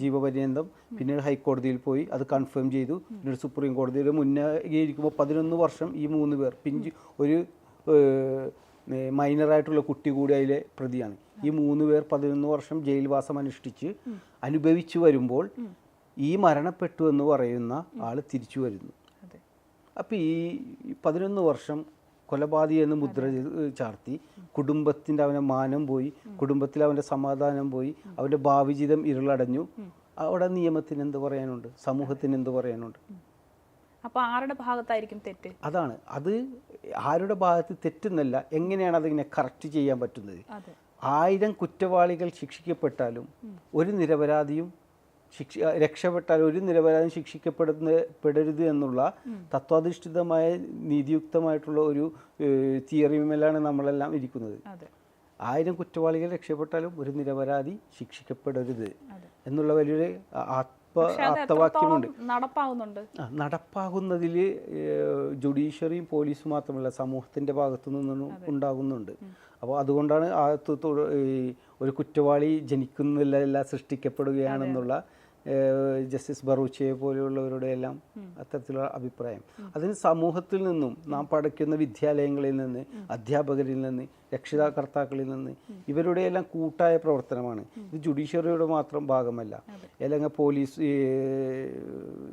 ജീവപര്യന്തം, പിന്നീട് ഹൈക്കോടതിയിൽ പോയി അത് കൺഫേം ചെയ്തു. പിന്നീട് സുപ്രീം കോടതിയിൽ മുന്നേറിയിരിക്കുമ്പോൾ 11 വർഷം ഈ 3 പേർ ഒരു മൈനറായിട്ടുള്ള കുട്ടി കൂടി അതിലെ പ്രതിയാണ്. ഈ 3 പേർ 11 വർഷം ജയിൽവാസം അനുഭവിച്ചു വരുമ്പോൾ ഈ മരണപ്പെട്ടു എന്ന് പറയുന്ന ആൾ തിരിച്ചു വരുന്നു. അപ്പം ഈ 11 വർഷം കൊലപാതകി എന്ന് മുദ്ര ചാർത്തി കുടുംബത്തിൻ്റെ അവൻ്റെ മാനം പോയി, കുടുംബത്തിൽ അവൻ്റെ സമാധാനം പോയി, അവൻ്റെ ഭാവി ജീവിതം ഇരുളടഞ്ഞു. അവിടെ നിയമത്തിന് എന്ത് പറയാനുണ്ട്? സമൂഹത്തിന് എന്ത് പറയാനുണ്ട്? അപ്പോൾ ആരുടെ ഭാഗത്തായിരിക്കും തെറ്റ്? അതാണ് അത് ആരുടെ ഭാഗത്ത് തെറ്റെന്നല്ല, എങ്ങനെയാണ് അതിങ്ങനെ കറക്റ്റ് ചെയ്യാൻ പറ്റുന്നത്. 1000 കുറ്റവാളികൾ ശിക്ഷിക്കപ്പെട്ടാലും ഒരു നിരപരാധിയും രക്ഷപ്പെട്ടാൽ ഒരു നിരപരാധിയും ശിക്ഷിക്കപ്പെടരുത് എന്നുള്ള തത്വാധിഷ്ഠിതമായ നീതിയുക്തമായിട്ടുള്ള ഒരു തിയറിയുമെല്ലാണ് നമ്മളെല്ലാം ഇരിക്കുന്നത്. 1000 കുറ്റവാളികൾ രക്ഷപ്പെട്ടാലും ഒരു നിരപരാധി ശിക്ഷിക്കപ്പെടരുത് എന്നുള്ള വലിയൊരു ആപ്തവാക്യമുണ്ട്. നടപ്പാകുന്നതിൽ ജുഡീഷ്യറിയും പോലീസും മാത്രമല്ല സമൂഹത്തിൻ്റെ ഭാഗത്തു നിന്നും ഉണ്ടാകുന്നുണ്ട്. അപ്പോൾ അതുകൊണ്ടാണ് ഒരു കുറ്റവാളി ജനിക്കുന്നില്ല സൃഷ്ടിക്കപ്പെടുകയാണെന്നുള്ള ജസ്റ്റിസ് ബറൂച്ചിയെ പോലെയുള്ളവരുടെ എല്ലാം അത്തരത്തിലുള്ള അഭിപ്രായം. അതിന് സമൂഹത്തിൽ നിന്നും നാം പഠിക്കുന്ന വിദ്യാലയങ്ങളിൽ നിന്ന്, അധ്യാപകരിൽ നിന്ന്, രക്ഷിതാകർത്താക്കളിൽ നിന്ന് ഇവരുടെ എല്ലാം കൂട്ടായ പ്രവർത്തനമാണ്. ഇത് ജുഡീഷ്യറിയുടെ മാത്രം ഭാഗമല്ല, അല്ലെങ്കിൽ പോലീസ്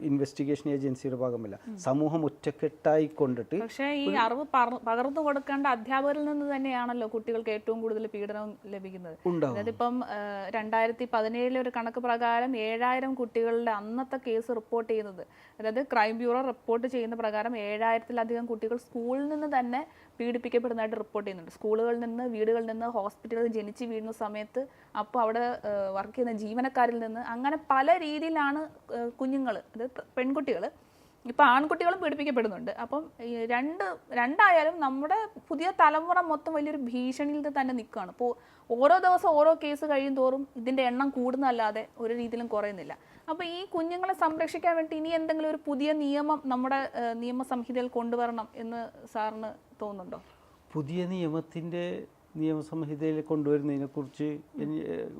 ഇൻവെസ്റ്റിഗേഷൻ ഏജൻസിയുടെ ഭാഗമല്ല. സമൂഹം ഒറ്റക്കെട്ടായി കൊണ്ടിട്ട്. പക്ഷേ ഈ അറിവ് പകർന്നു കൊടുക്കേണ്ട അധ്യാപകരിൽ നിന്ന് തന്നെയാണല്ലോ കുട്ടികൾക്ക് ഏറ്റവും കൂടുതൽ പീഡനം ലഭിക്കുന്നത്. അതായത് ഇപ്പം 2017 ഒരു കണക്ക് പ്രകാരം 7000 കുട്ടികളുടെ അന്നത്തെ കേസ് റിപ്പോർട്ട് ചെയ്യുന്നത്, അതായത് ക്രൈം ബ്യൂറോ റിപ്പോർട്ട് ചെയ്യുന്ന പ്രകാരം 7000-ലധികം കുട്ടികൾ സ്കൂളിൽ നിന്ന് തന്നെ പീഡിപ്പിക്കപ്പെടുന്നതായിട്ട് റിപ്പോർട്ട് ചെയ്യുന്നുണ്ട്. സ്കൂളുകളിൽ നിന്ന്, വീടുകളിൽ നിന്ന്, ഹോസ്പിറ്റലുകളിൽ ജനിച്ച് വീഴുന്ന സമയത്ത്, അപ്പോൾ അവിടെ വർക്ക് ചെയ്യുന്ന ജീവനക്കാരിൽ നിന്ന്, അങ്ങനെ പല രീതിയിലാണ് കുഞ്ഞുങ്ങൾ, അതായത് പെൺകുട്ടികൾ, ഇപ്പം ആൺകുട്ടികളും പീഡിപ്പിക്കപ്പെടുന്നുണ്ട്. അപ്പം രണ്ടായാലും നമ്മുടെ പുതിയ തലമുറ മൊത്തം വലിയൊരു ഭീഷണിയിൽ തന്നെ നിൽക്കുകയാണ്. അപ്പോൾ ഓരോ ദിവസം ഓരോ കേസ് കഴിയും തോറും ഇതിൻ്റെ എണ്ണം കൂടുന്നതല്ലാതെ ഒരു രീതിയിലും കുറയുന്നില്ല. അപ്പോൾ ഈ കുഞ്ഞുങ്ങളെ സംരക്ഷിക്കാൻ വേണ്ടി ഇനി എന്തെങ്കിലും ഒരു പുതിയ നിയമം നമ്മുടെ നിയമസംഹിതയിൽ കൊണ്ടുവരണം എന്ന് സാറിന് തോന്നുന്നുണ്ടോ? പുതിയ നിയമസംഹിതയിൽ കൊണ്ടുവരുന്നതിനെക്കുറിച്ച്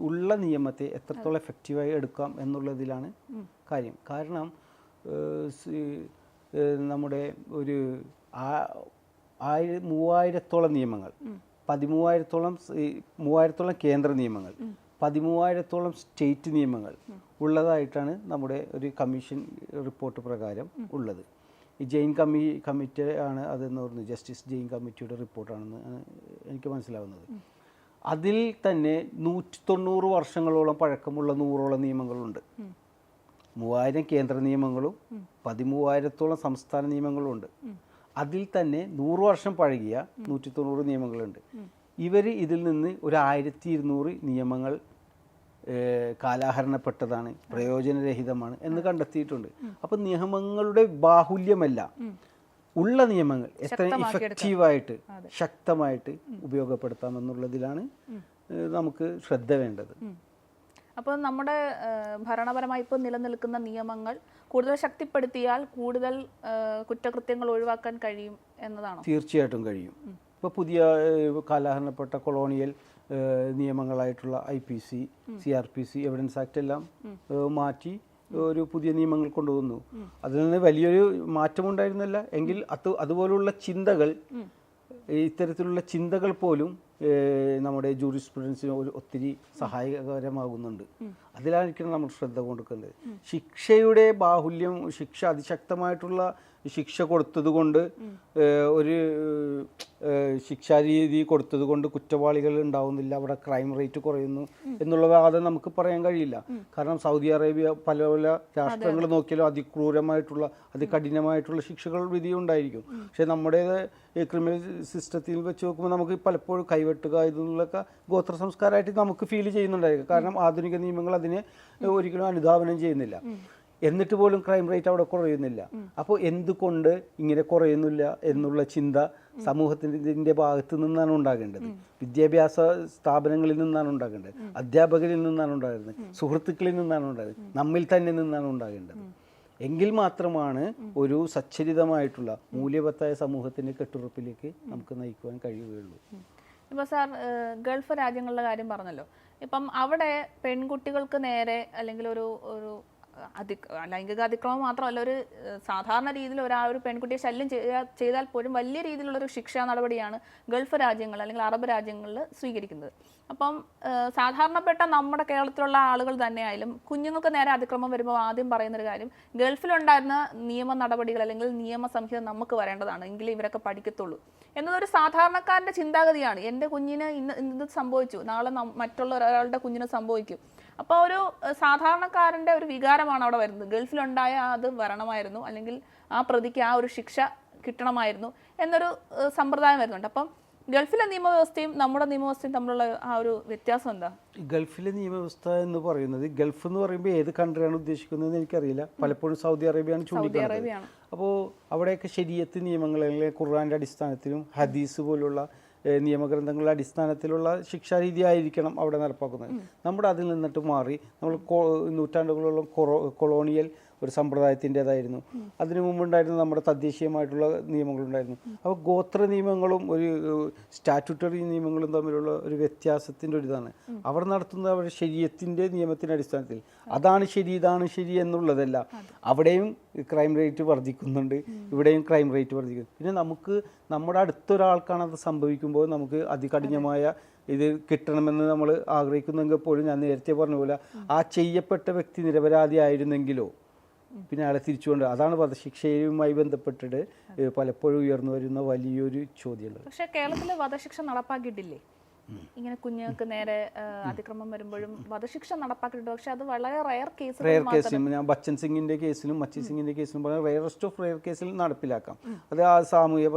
ഉള്ള നിയമത്തെ എത്രത്തോളം എഫക്റ്റീവായി എടുക്കാം എന്നുള്ളതിലാണ് കാര്യം. കാരണം നമ്മുടെ ഒരു 3000-ഓളം നിയമങ്ങൾ, 3000-ഓളം കേന്ദ്ര നിയമങ്ങൾ, 13,000-ഓളം സ്റ്റേറ്റ് നിയമങ്ങൾ ഉള്ളതായിട്ടാണ് നമ്മുടെ ഒരു കമ്മീഷൻ റിപ്പോർട്ട് പ്രകാരം ഉള്ളത്. ഈ ജെയിൻ കമ്മിറ്റി ആണ് അതെന്ന് പറഞ്ഞു, ജസ്റ്റിസ് ജെയിൻ കമ്മിറ്റിയുടെ റിപ്പോർട്ടാണെന്ന് എനിക്ക് മനസ്സിലാവുന്നത്. അതിൽ തന്നെ 190 വർഷങ്ങളോളം പഴക്കമുള്ള 100ഓളം നിയമങ്ങളുണ്ട്. 3000 കേന്ദ്ര നിയമങ്ങളും 13,000-ഓളം സംസ്ഥാന നിയമങ്ങളും ഉണ്ട്. അതിൽ തന്നെ 100 വർഷം പഴകിയ 190 നിയമങ്ങളുണ്ട്. ഇതിൽ നിന്ന് ഒരു 1200 നിയമങ്ങൾ കാലാഹരണപ്പെട്ടതാണ്, പ്രയോജനരഹിതമാണ് എന്ന് കണ്ടെത്തിയിട്ടുണ്ട്. അപ്പം നിയമങ്ങളുടെ ബാഹുല്യമല്ല, ഉള്ള നിയമങ്ങൾ എത്ര ഇഫക്റ്റീവായിട്ട് ശക്തമായിട്ട് ഉപയോഗപ്പെടുത്താമെന്നുള്ളതിലാണ് നമുക്ക് ശ്രദ്ധ വേണ്ടത്. അപ്പോൾ നമ്മുടെ ഭരണപരമായി ഇപ്പോൾ നിലനിൽക്കുന്ന നിയമങ്ങൾ കൂടുതൽ ശക്തിപ്പെടുത്തിയാൽ കൂടുതൽ കുറ്റകൃത്യങ്ങൾ ഒഴിവാക്കാൻ കഴിയും എന്നതാണോ? തീർച്ചയായിട്ടും കഴിയും. ഇപ്പോൾ പുതിയ കാലാഹരണപ്പെട്ട കൊളോണിയൽ നിയമങ്ങളായിട്ടുള്ള IPC, CRPC, എവിഡൻസ് ആക്ട് എല്ലാം മാറ്റി ഒരു പുതിയ നിയമങ്ങൾ കൊണ്ടുവന്നു. അതിൽ നിന്ന് വലിയൊരു മാറ്റമുണ്ടായിരുന്നില്ല എങ്കിൽ അതുപോലുള്ള ചിന്തകൾ, ഇത്തരത്തിലുള്ള ചിന്തകൾ പോലും നമ്മുടെ ജൂറിസ്പ്രുഡൻസിന് ഒത്തിരി സഹായകരമാകുന്നുണ്ട്. അതിലായിരിക്കണം നമ്മൾ ശ്രദ്ധ കൊടുക്കേണ്ടത്. ശിക്ഷയുടെ ബാഹുല്യം, അതിശക്തമായിട്ടുള്ള ശിക്ഷ കൊടുത്തതുകൊണ്ട്, ഒരു ശിക്ഷാരീതി കൊടുത്തതുകൊണ്ട് കുറ്റവാളികൾ ഉണ്ടാവുന്നില്ല, അവിടെ ക്രൈം റേറ്റ് കുറയുന്നു എന്നുള്ള വാദം നമുക്ക് പറയാൻ കഴിയില്ല. കാരണം സൗദി അറേബ്യ പല രാഷ്ട്രങ്ങൾ നോക്കിയാലും അതിക്രൂരമായിട്ടുള്ള, അതികഠിനമായിട്ടുള്ള ശിക്ഷകൾ വിധിയുണ്ടായിരിക്കും. പക്ഷെ നമ്മുടെ ക്രിമിനൽ സിസ്റ്റത്തിൽ വെച്ച് നോക്കുമ്പോൾ നമുക്ക് പലപ്പോഴും കൈവെട്ടുക ഇതിലൊക്കെ ഗോത്ര സംസ്കാരമായിട്ട് നമുക്ക് ഫീൽ ചെയ്യുന്നുണ്ടായിരിക്കും. കാരണം ആധുനിക നിയമങ്ങൾ അതിനെ ഒരിക്കലും അനുധാവനം ചെയ്യുന്നില്ല. എന്നിട്ട് പോലും ക്രൈം റേറ്റ് അവിടെ കുറയുന്നില്ല. അപ്പോൾ എന്തുകൊണ്ട് ഇങ്ങനെ കുറയുന്നില്ല എന്നുള്ള ചിന്ത സമൂഹത്തിൻ്റെ ഭാഗത്ത് നിന്നാണ് ഉണ്ടാകേണ്ടത്. വിദ്യാഭ്യാസ സ്ഥാപനങ്ങളിൽ നിന്നാണ് ഉണ്ടാകേണ്ടത്, അധ്യാപകരിൽ നിന്നാണ് ഉണ്ടാകേണ്ടത്, സുഹൃത്തുക്കളിൽ നിന്നാണ് ഉണ്ടാകേണ്ടത്, നമ്മിൽ തന്നെ നിന്നാണ് ഉണ്ടാകേണ്ടത്. എങ്കിൽ മാത്രമാണ് ഒരു സച്ചരിതമായിട്ടുള്ള മൂല്യവത്തായ സമൂഹത്തിൻ്റെ കെട്ടുറപ്പിലേക്ക് നമുക്ക് നയിക്കുവാൻ കഴിയുകയുള്ളൂ. ഇപ്പോൾ സാർ ഗൾഫ് രാജ്യങ്ങളുടെ കാര്യം പറഞ്ഞല്ലോ. ഇപ്പം അവിടെ പെൺകുട്ടികൾക്ക് നേരെ അല്ലെങ്കിൽ ഒരു ലൈംഗിക അതിക്രമം മാത്രമല്ല, ഒരു സാധാരണ രീതിയിൽ ഒരു പെൺകുട്ടിയെ ശല്യം ചെയ്താൽ പോലും വലിയ രീതിയിലുള്ളൊരു ശിക്ഷാ നടപടിയാണ് ഗൾഫ് രാജ്യങ്ങൾ അല്ലെങ്കിൽ അറബ് രാജ്യങ്ങളിൽ സ്വീകരിക്കുന്നത്. അപ്പം സാധാരണപ്പെട്ട നമ്മുടെ കേരളത്തിലുള്ള ആളുകൾ തന്നെയായാലും കുഞ്ഞുങ്ങൾക്ക് നേരെ അതിക്രമം വരുമ്പോൾ ആദ്യം പറയുന്നൊരു കാര്യം, ഗൾഫിലുണ്ടായിരുന്ന നിയമ നടപടികൾ അല്ലെങ്കിൽ നിയമസംഹിത നമുക്ക് വരേണ്ടതാണ്, എങ്കിലും ഇവരൊക്കെ പഠിക്കത്തുള്ളൂ എന്നതൊരു സാധാരണക്കാരൻ്റെ ചിന്താഗതിയാണ്. എൻ്റെ കുഞ്ഞിന് ഇന്ന് സംഭവിച്ചു, നാളെ മറ്റുള്ള ഒരാളുടെ കുഞ്ഞിന് സംഭവിക്കും. അപ്പോൾ ഒരു സാധാരണക്കാരന്റെ ഒരു വികാരമാണ് അവിടെ വരുന്നത്. ഗൾഫിലുണ്ടായ അത് വരണമായിരുന്നു, അല്ലെങ്കിൽ ആ പ്രതിക്ക് ആ ഒരു ശിക്ഷ കിട്ടണമായിരുന്നു എന്നൊരു സമ്പ്രദായം വരുന്നുണ്ട്. അപ്പം ഗൾഫിലെ നിയമവ്യവസ്ഥയും നമ്മുടെ നിയമവ്യവസ്ഥയും തമ്മിലുള്ള ആ ഒരു വ്യത്യാസം എന്താ? ഗൾഫിലെ നിയമവ്യവസ്ഥ എന്ന് പറയുന്നത്, ഗൾഫ് എന്ന് പറയുമ്പോൾ ഏത് കൺട്രിയാണ് ഉദ്ദേശിക്കുന്നതെന്ന് എനിക്കറിയില്ല. പലപ്പോഴും സൗദി അറേബ്യയാണ് ചൂണ്ടിക്കാണിക്കുന്നത്. അപ്പോൾ അവിടെയൊക്കെ ശരീഅത്ത് നിയമങ്ങൾ, അല്ലെങ്കിൽ ഖുർആന്റെ അടിസ്ഥാനത്തിലും ഹദീസ് പോലുള്ള നിയമഗ്രന്ഥങ്ങളുടെ അടിസ്ഥാനത്തിലുള്ള ശിക്ഷാരീതി ആയിരിക്കണം അവിടെ നടപ്പാക്കുന്നത്. നമ്മുടെ അതിൽ നിന്നിട്ട് മാറി നമ്മൾ നൂറ്റാണ്ടുകളോളം കൊളോണിയൽ ഒരു സമ്പ്രദായത്തിൻ്റെതായിരുന്നു. അതിനു മുമ്പുണ്ടായിരുന്ന നമ്മുടെ തദ്ദേശീയമായിട്ടുള്ള നിയമങ്ങളുണ്ടായിരുന്നു. അപ്പോൾ ഗോത്ര നിയമങ്ങളും ഒരു സ്റ്റാറ്റ്യൂട്ടറി നിയമങ്ങളും തമ്മിലുള്ള ഒരു വ്യത്യാസത്തിൻ്റെ ഒരു ഇതാണ്. അവർ നടത്തുന്നത് അവരുടെ ശരീഅത്തിൻ്റെ നിയമത്തിൻ്റെ അടിസ്ഥാനത്തിൽ അതാണ് ശരി, ഇതാണ് ശരി എന്നുള്ളതല്ല. അവിടെയും ക്രൈം റേറ്റ് വർദ്ധിക്കുന്നുണ്ട്, ഇവിടെയും ക്രൈം റേറ്റ് വർദ്ധിക്കുന്നു. പിന്നെ നമുക്ക് നമ്മുടെ അടുത്തൊരാൾക്കാണ് അത് സംഭവിക്കുമ്പോൾ നമുക്ക് അതികഠിനമായ ഇത് കിട്ടണമെന്ന് നമ്മൾ ആഗ്രഹിക്കുന്നെങ്കിൽ പോലും, ഞാൻ നേരത്തെ പറഞ്ഞ പോലെ ആ ചെയ്യപ്പെട്ട വ്യക്തി നിരപരാധി ആയിരുന്നെങ്കിലോ പിന്നെ അയാളെ തിരിച്ചുകൊണ്ട്, അതാണ് വധശിക്ഷയുമായി ബന്ധപ്പെട്ടിട്ട് പലപ്പോഴും ഉയർന്നു വരുന്ന വലിയൊരു ചോദ്യമുണ്ട്. പക്ഷേ കേരളത്തിൽ വധശിക്ഷ നടപ്പാക്കിയിട്ടില്ലേ? ഇങ്ങനെ കുഞ്ഞുങ്ങൾക്ക് നേരെ അതിക്രമം വരുമ്പോഴും വധശിക്ഷ നടപ്പാക്കിയിട്ടുണ്ട്. പക്ഷെ അത് വളരെ റയർ കേസിലും, ഞാൻ ബച്ചൻ സിംഗിന്റെ കേസിലും മച്ചി സിംഗിന്റെ കേസിലും പറഞ്ഞാൽ റയറസ്റ്റ് ഓഫ് റയർ കേസിൽ നടപ്പിലാക്കാം. അത് ആ സാമൂഹ്യ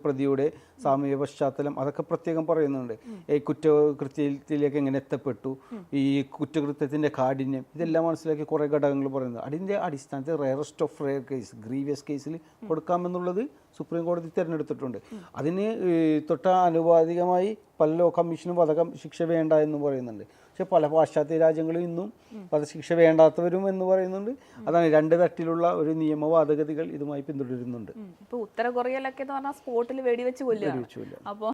പ്രതിയുടെ സാമൂഹ്യ പശ്ചാത്തലം അതൊക്കെ പ്രത്യേകം പറയുന്നുണ്ട്. ഈ കുറ്റകൃത്യത്തിലേക്ക് എങ്ങനെ എത്തപ്പെട്ടു, ഈ കുറ്റകൃത്യത്തിന്റെ കാഠിന്യം, ഇതെല്ലാം മനസ്സിലാക്കി കുറേ ഘടകങ്ങൾ പറയുന്നത്. അതിന്റെ അടിസ്ഥാനത്തിൽ rarest of rare case, grievous കേസിൽ കൊടുക്കാമെന്നുള്ളത് സുപ്രീം കോടതി തിരഞ്ഞെടുത്തിട്ടുണ്ട്. അതിന് തൊട്ട ആനുപാതികമായി പല കമ്മീഷനും വധശിക്ഷ വേണ്ട എന്ന് പറയുന്നുണ്ട്. പക്ഷെ പല പാശ്ചാത്യ രാജ്യങ്ങളും ഇന്നും വധശിക്ഷ വേണ്ടാത്തവരും എന്ന് പറയുന്നുണ്ട്. അതാണ് രണ്ട് തട്ടിലുള്ള ഒരു നിയമവാദഗതികൾ ഇതുമായി പിന്തുടരുന്നുണ്ട്. ഇപ്പൊ ഉത്തര കൊറിയയിലൊക്കെ എന്ന് പറഞ്ഞാൽ സ്പോട്ടിൽ വെടിവെച്ച് കൊല്ലുക. അപ്പോൾ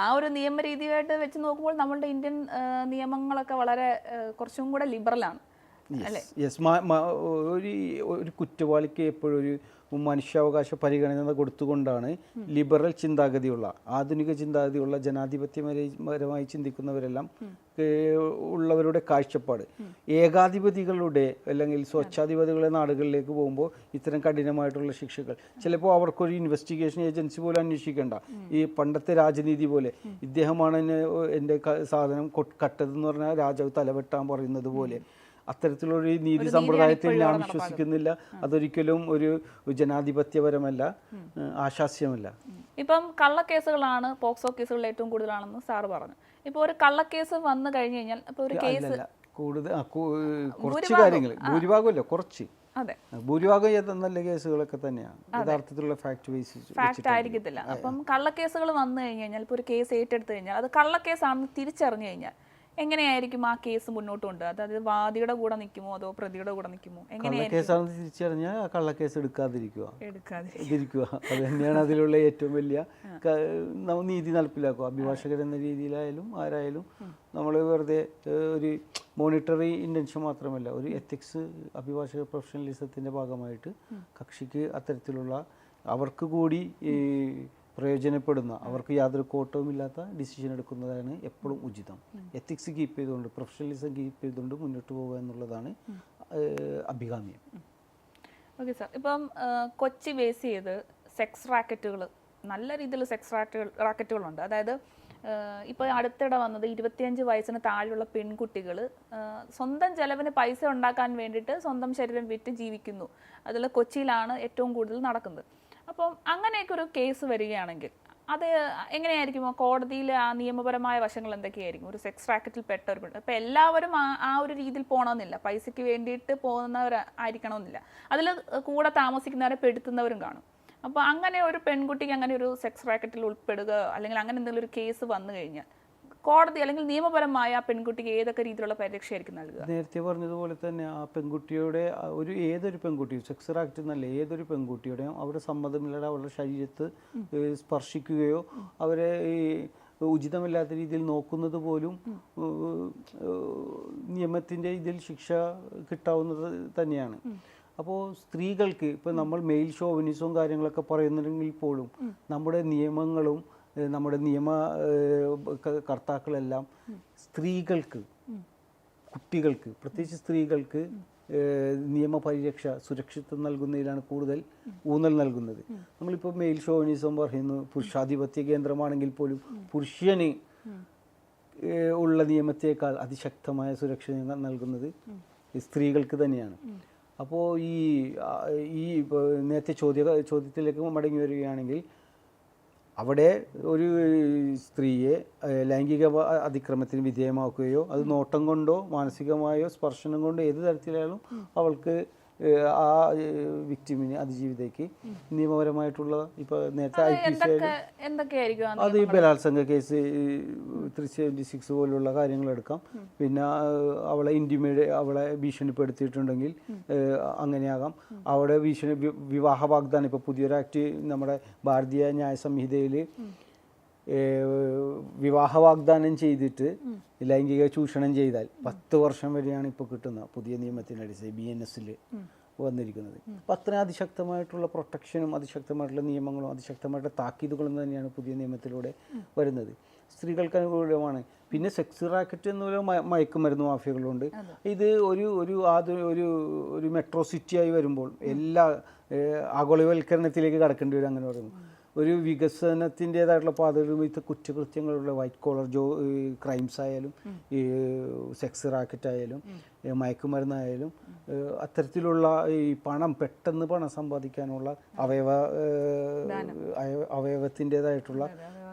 ആ ഒരു നിയമരീതിയായിട്ട് വെച്ച് നോക്കുമ്പോൾ നമ്മളുടെ ഇന്ത്യൻ നിയമങ്ങളൊക്കെ വളരെ കുറച്ചും കൂടെ ലിബറലാണ്. ഒരു കുറ്റവാളിക്ക് എപ്പോഴും ഒരു മനുഷ്യാവകാശ പരിഗണന കൊടുത്തുകൊണ്ടാണ് ലിബറൽ ചിന്താഗതിയുള്ള, ആധുനിക ചിന്താഗതിയുള്ള, ജനാധിപത്യപരമായി ചിന്തിക്കുന്നവരെല്ലാം ഉള്ളവരുടെ കാഴ്ചപ്പാട്. ഏകാധിപതികളുടെ അല്ലെങ്കിൽ സ്വച്ഛാധിപതികളുടെ നാടുകളിലേക്ക് പോകുമ്പോൾ ഇത്തരം കഠിനമായിട്ടുള്ള ശിക്ഷകൾ, ചിലപ്പോൾ അവർക്കൊരു ഇൻവെസ്റ്റിഗേഷൻ ഏജൻസി പോലും അന്വേഷിക്കേണ്ട, ഈ പണ്ടത്തെ രാജനീതി പോലെ ഇദ്ദേഹമാണ് എൻ്റെ സാധനം കട്ടതെന്ന് പറഞ്ഞാൽ രാജാവ് തലവെട്ടാൻ പറയുന്നത് പോലെ അത്തരത്തിലൊരു നീതി സമ്പ്രദായത്തിൽ ഞാൻ വിശ്വസിക്കുന്നില്ല. അതൊരിക്കലും ഒരു ജനാധിപത്യപരമല്ല, ആശാസ്യമല്ല. ഇപ്പം കള്ളക്കേസുകളാണ് പോക്സോ കേസുകളിൽ ഏറ്റവും കൂടുതലാണെന്ന് സാറ് പറഞ്ഞു. ഇപ്പോൾ ഒരു കള്ളക്കേസ് വന്നു കഴിഞ്ഞു കഴിഞ്ഞാൽ ഇപ്പോൾ ഒരു കേസ് കൂടുതൽ കുറച്ച് കാര്യങ്ങൾ, ഭൂരിഭാഗമല്ല കുറച്ച്, അതെ ഭൂരിഭാഗം നല്ല കേസുകളൊക്കെ തന്നെയാണ് യഥാർത്ഥത്തിലുള്ള ഫാക്ട് ആയിരിക്കത്തില്ല. അപ്പം കള്ളക്കേസുകൾ വന്നു കഴിഞ്ഞു കഴിഞ്ഞാൽ ഇപ്പോൾ ഒരു കേസ് ഏറ്റെടുത്തു കഴിഞ്ഞാൽ അത് കള്ളക്കേസാണെന്ന് തിരിച്ചറിഞ്ഞു കഴിഞ്ഞാൽ എങ്ങനെയായിരിക്കും ആ കേസ് മുന്നോട്ട് കൊണ്ട്? അതായത് വാദിയുടെ കൂടെ നിൽക്കുമോ അതോ പ്രതിയുടെ കൂടെ നിൽക്കുമോ? കള്ളക്കേസാണെന്ന് തിരിച്ചറിഞ്ഞാൽ ആ കള്ളക്കേസ് എടുക്കാതിരിക്കുക. അത് തന്നെയാണ് അതിലുള്ള ഏറ്റവും വലിയ നീതി നടപ്പിലാക്കുക. അഭിഭാഷകരെന്ന രീതിയിലായാലും ആരായാലും നമ്മൾ വെറുതെ ഒരു മോണിറ്ററി ഇൻറ്റൻഷൻ മാത്രമല്ല, ഒരു എത്തിക്സ്, അഭിഭാഷക പ്രൊഫഷണലിസത്തിൻ്റെ ഭാഗമായിട്ട് കക്ഷിക്ക് അത്തരത്തിലുള്ള അവർക്ക് കൂടി പ്രയോജനപ്പെടുന്ന, അവർക്ക് യാതൊരു കോട്ടവും ഇല്ലാത്ത ഡിസിഷൻ എടുക്കുന്നതാണ് എപ്പോഴും ഉചിതം. എത്തിക്സ് കീപ്പ് ചെയ്തുകൊണ്ട്, പ്രൊഫഷണലിസം കീപ്പ് ചെയ്തുകൊണ്ട് മുന്നോട്ട് പോകുക എന്നുള്ളതാണ് അഭികാമ്യം. ഓക്കെ സാർ, ഇപ്പം കൊച്ചി ബേസ് ചെയ്ത് സെക്സ് റാക്കറ്റുകൾ, നല്ല രീതിയിൽ സെക്സ് റാക്കറ്റുകളുണ്ട്. അതായത് ഇപ്പോൾ അടുത്തിടെ വന്നത് 25 വയസ്സിന് താഴെയുള്ള പെൺകുട്ടികൾ സ്വന്തം ചെലവിന് പൈസ ഉണ്ടാക്കാൻ വേണ്ടിയിട്ട് സ്വന്തം ശരീരം വിറ്റ് ജീവിക്കുന്നു. അതിൽ കൊച്ചിയിലാണ് ഏറ്റവും കൂടുതൽ നടക്കുന്നത്. അപ്പം അങ്ങനെയൊക്കെ ഒരു കേസ് വരികയാണെങ്കിൽ അത് എങ്ങനെയായിരിക്കും? കോടതിയിൽ ആ നിയമപരമായ വശങ്ങൾ എന്തൊക്കെയായിരിക്കും? ഒരു സെക്സ് റാക്കറ്റിൽ പെട്ടവർ, അപ്പം എല്ലാവരും ആ ഒരു രീതിയിൽ പോകണമെന്നില്ല, പൈസയ്ക്ക് വേണ്ടിയിട്ട് പോകുന്നവരായിരിക്കണമെന്നില്ല. അതിൽ കൂടെ താമസിക്കുന്നവരെ പെടുത്തുന്നവരും കാണും. അപ്പോൾ അങ്ങനെ ഒരു പെൺകുട്ടിക്ക് അങ്ങനെ ഒരു സെക്സ് റാക്കറ്റിൽ ഉൾപ്പെടുക അല്ലെങ്കിൽ അങ്ങനെ എന്തെങ്കിലും ഒരു കേസ് വന്നു കഴിഞ്ഞാൽ കോടതി അല്ലെങ്കിൽ നിയമപരമായ ആ പെൺകുട്ടിക്ക് ഏതൊക്കെ രീതിയിലുള്ള പരിരക്ഷയായിരിക്കും നൽകുക? നേരത്തെ പറഞ്ഞതുപോലെ തന്നെ ആ പെൺകുട്ടിയുടെ ഏതൊരു പെൺകുട്ടിയും, സെക്സ് റാക്കറ്റ് എന്നല്ല, ഏതൊരു പെൺകുട്ടിയുടെയും അവരുടെ സമ്മതമില്ലാതെ അവരുടെ ശരീരത്ത് സ്പർശിക്കുകയോ അവരെ ഉചിതമല്ലാത്ത രീതിയിൽ നോക്കുന്നത് പോലും നിയമത്തിൻ്റെ ഇതിൽ ശിക്ഷ കിട്ടാവുന്നത് തന്നെയാണ്. അപ്പോൾ സ്ത്രീകൾക്ക് ഇപ്പോൾ നമ്മൾ മെയിൽ ഷോവിനിസവും കാര്യങ്ങളൊക്കെ പറയുന്നുണ്ടെങ്കിൽ പോലും നമ്മുടെ നിയമങ്ങളും നമ്മുടെ നിയമ കർത്താക്കളെല്ലാം സ്ത്രീകൾക്ക്, കുട്ടികൾക്ക്, പ്രത്യേകിച്ച് സ്ത്രീകൾക്ക് നിയമപരിരക്ഷ, സുരക്ഷിതത്വം നൽകുന്നതിലാണ് കൂടുതൽ ഊന്നൽ നൽകുന്നത്. നമ്മളിപ്പോൾ മെയിൽ ഷോവിനിസം പറയുന്നു, പുരുഷാധിപത്യ കേന്ദ്രമാണെങ്കിൽ പോലും പുരുഷന് ഉള്ള നിയമത്തേക്കാൾ അതിശക്തമായ സുരക്ഷ നൽകുന്നത് സ്ത്രീകൾക്ക് തന്നെയാണ്. അപ്പോൾ ഈ നേരത്തെ ചോദ്യത്തിലേക്ക് മടങ്ങി വരികയാണെങ്കിൽ, അവിടെ ഒരു സ്ത്രീയെ ലൈംഗിക അതിക്രമത്തിന് വിധേയമാക്കുകയോ അത് നോട്ടം കൊണ്ടോ മാനസികമായോ സ്പർശനം കൊണ്ടോ ഏത് തരത്തിലായാലും അവൾക്ക് ആ വിക്ടിമിന് അതിജീവിതയ്ക്ക് നിയമപരമായിട്ടുള്ള ഇപ്പോൾ നേരത്തെ എന്തൊക്കെയായിരിക്കും അത് ഈ ബലാത്സംഗ കേസ് 376 പോലുള്ള കാര്യങ്ങളെടുക്കാം. പിന്നെ അവളെ ഭീഷണിപ്പെടുത്തിയിട്ടുണ്ടെങ്കിൽ അങ്ങനെയാകാം. അവിടെ വിവാഹ വാഗ്ദാനം, ഇപ്പോൾ പുതിയൊരു ആക്ട് നമ്മുടെ ഭാരതീയ ന്യായ സംഹിതയിൽ വിവാഹ വാഗ്ദാനം ചെയ്തിട്ട് ലൈംഗിക ചൂഷണം ചെയ്താൽ 10 വർഷം വരെയാണ് ഇപ്പോൾ കിട്ടുന്ന പുതിയ നിയമത്തിനടിസ്ഥാനത്തിൽ BNS വന്നിരിക്കുന്നത്. അപ്പം അത്രയും അതിശക്തമായിട്ടുള്ള പ്രൊട്ടക്ഷനും അതിശക്തമായിട്ടുള്ള നിയമങ്ങളും അതിശക്തമായിട്ടുള്ള താക്കീതുകളും തന്നെയാണ് പുതിയ നിയമത്തിലൂടെ വരുന്നത്. സ്ത്രീകൾക്ക് അനുകൂലമാണ്. പിന്നെ സെക്സ് റാക്കറ്റ് എന്നുള്ള മയക്കുമരുന്ന് മാഫിയകളുണ്ട്. ഇത് ഒരു മെട്രോ സിറ്റിയായി വരുമ്പോൾ എല്ലാ ആഗോളവൽക്കരണത്തിലേക്ക് കടക്കേണ്ടി വരും. അങ്ങനെ പറയുന്നു ഒരു വികസനത്തിൻ്റെതായിട്ടുള്ള പാതകളും ഇത് കുറ്റകൃത്യങ്ങളുടെ വൈറ്റ് കോളർ ക്രൈംസ് ആയാലും ഈ സെക്സ് റാക്കറ്റ് ആയാലും മയക്കുമരുന്നായാലും അത്തരത്തിലുള്ള ഈ പെട്ടെന്ന് പണം സമ്പാദിക്കാനുള്ള അവയവത്തിൻ്റെതായിട്ടുള്ള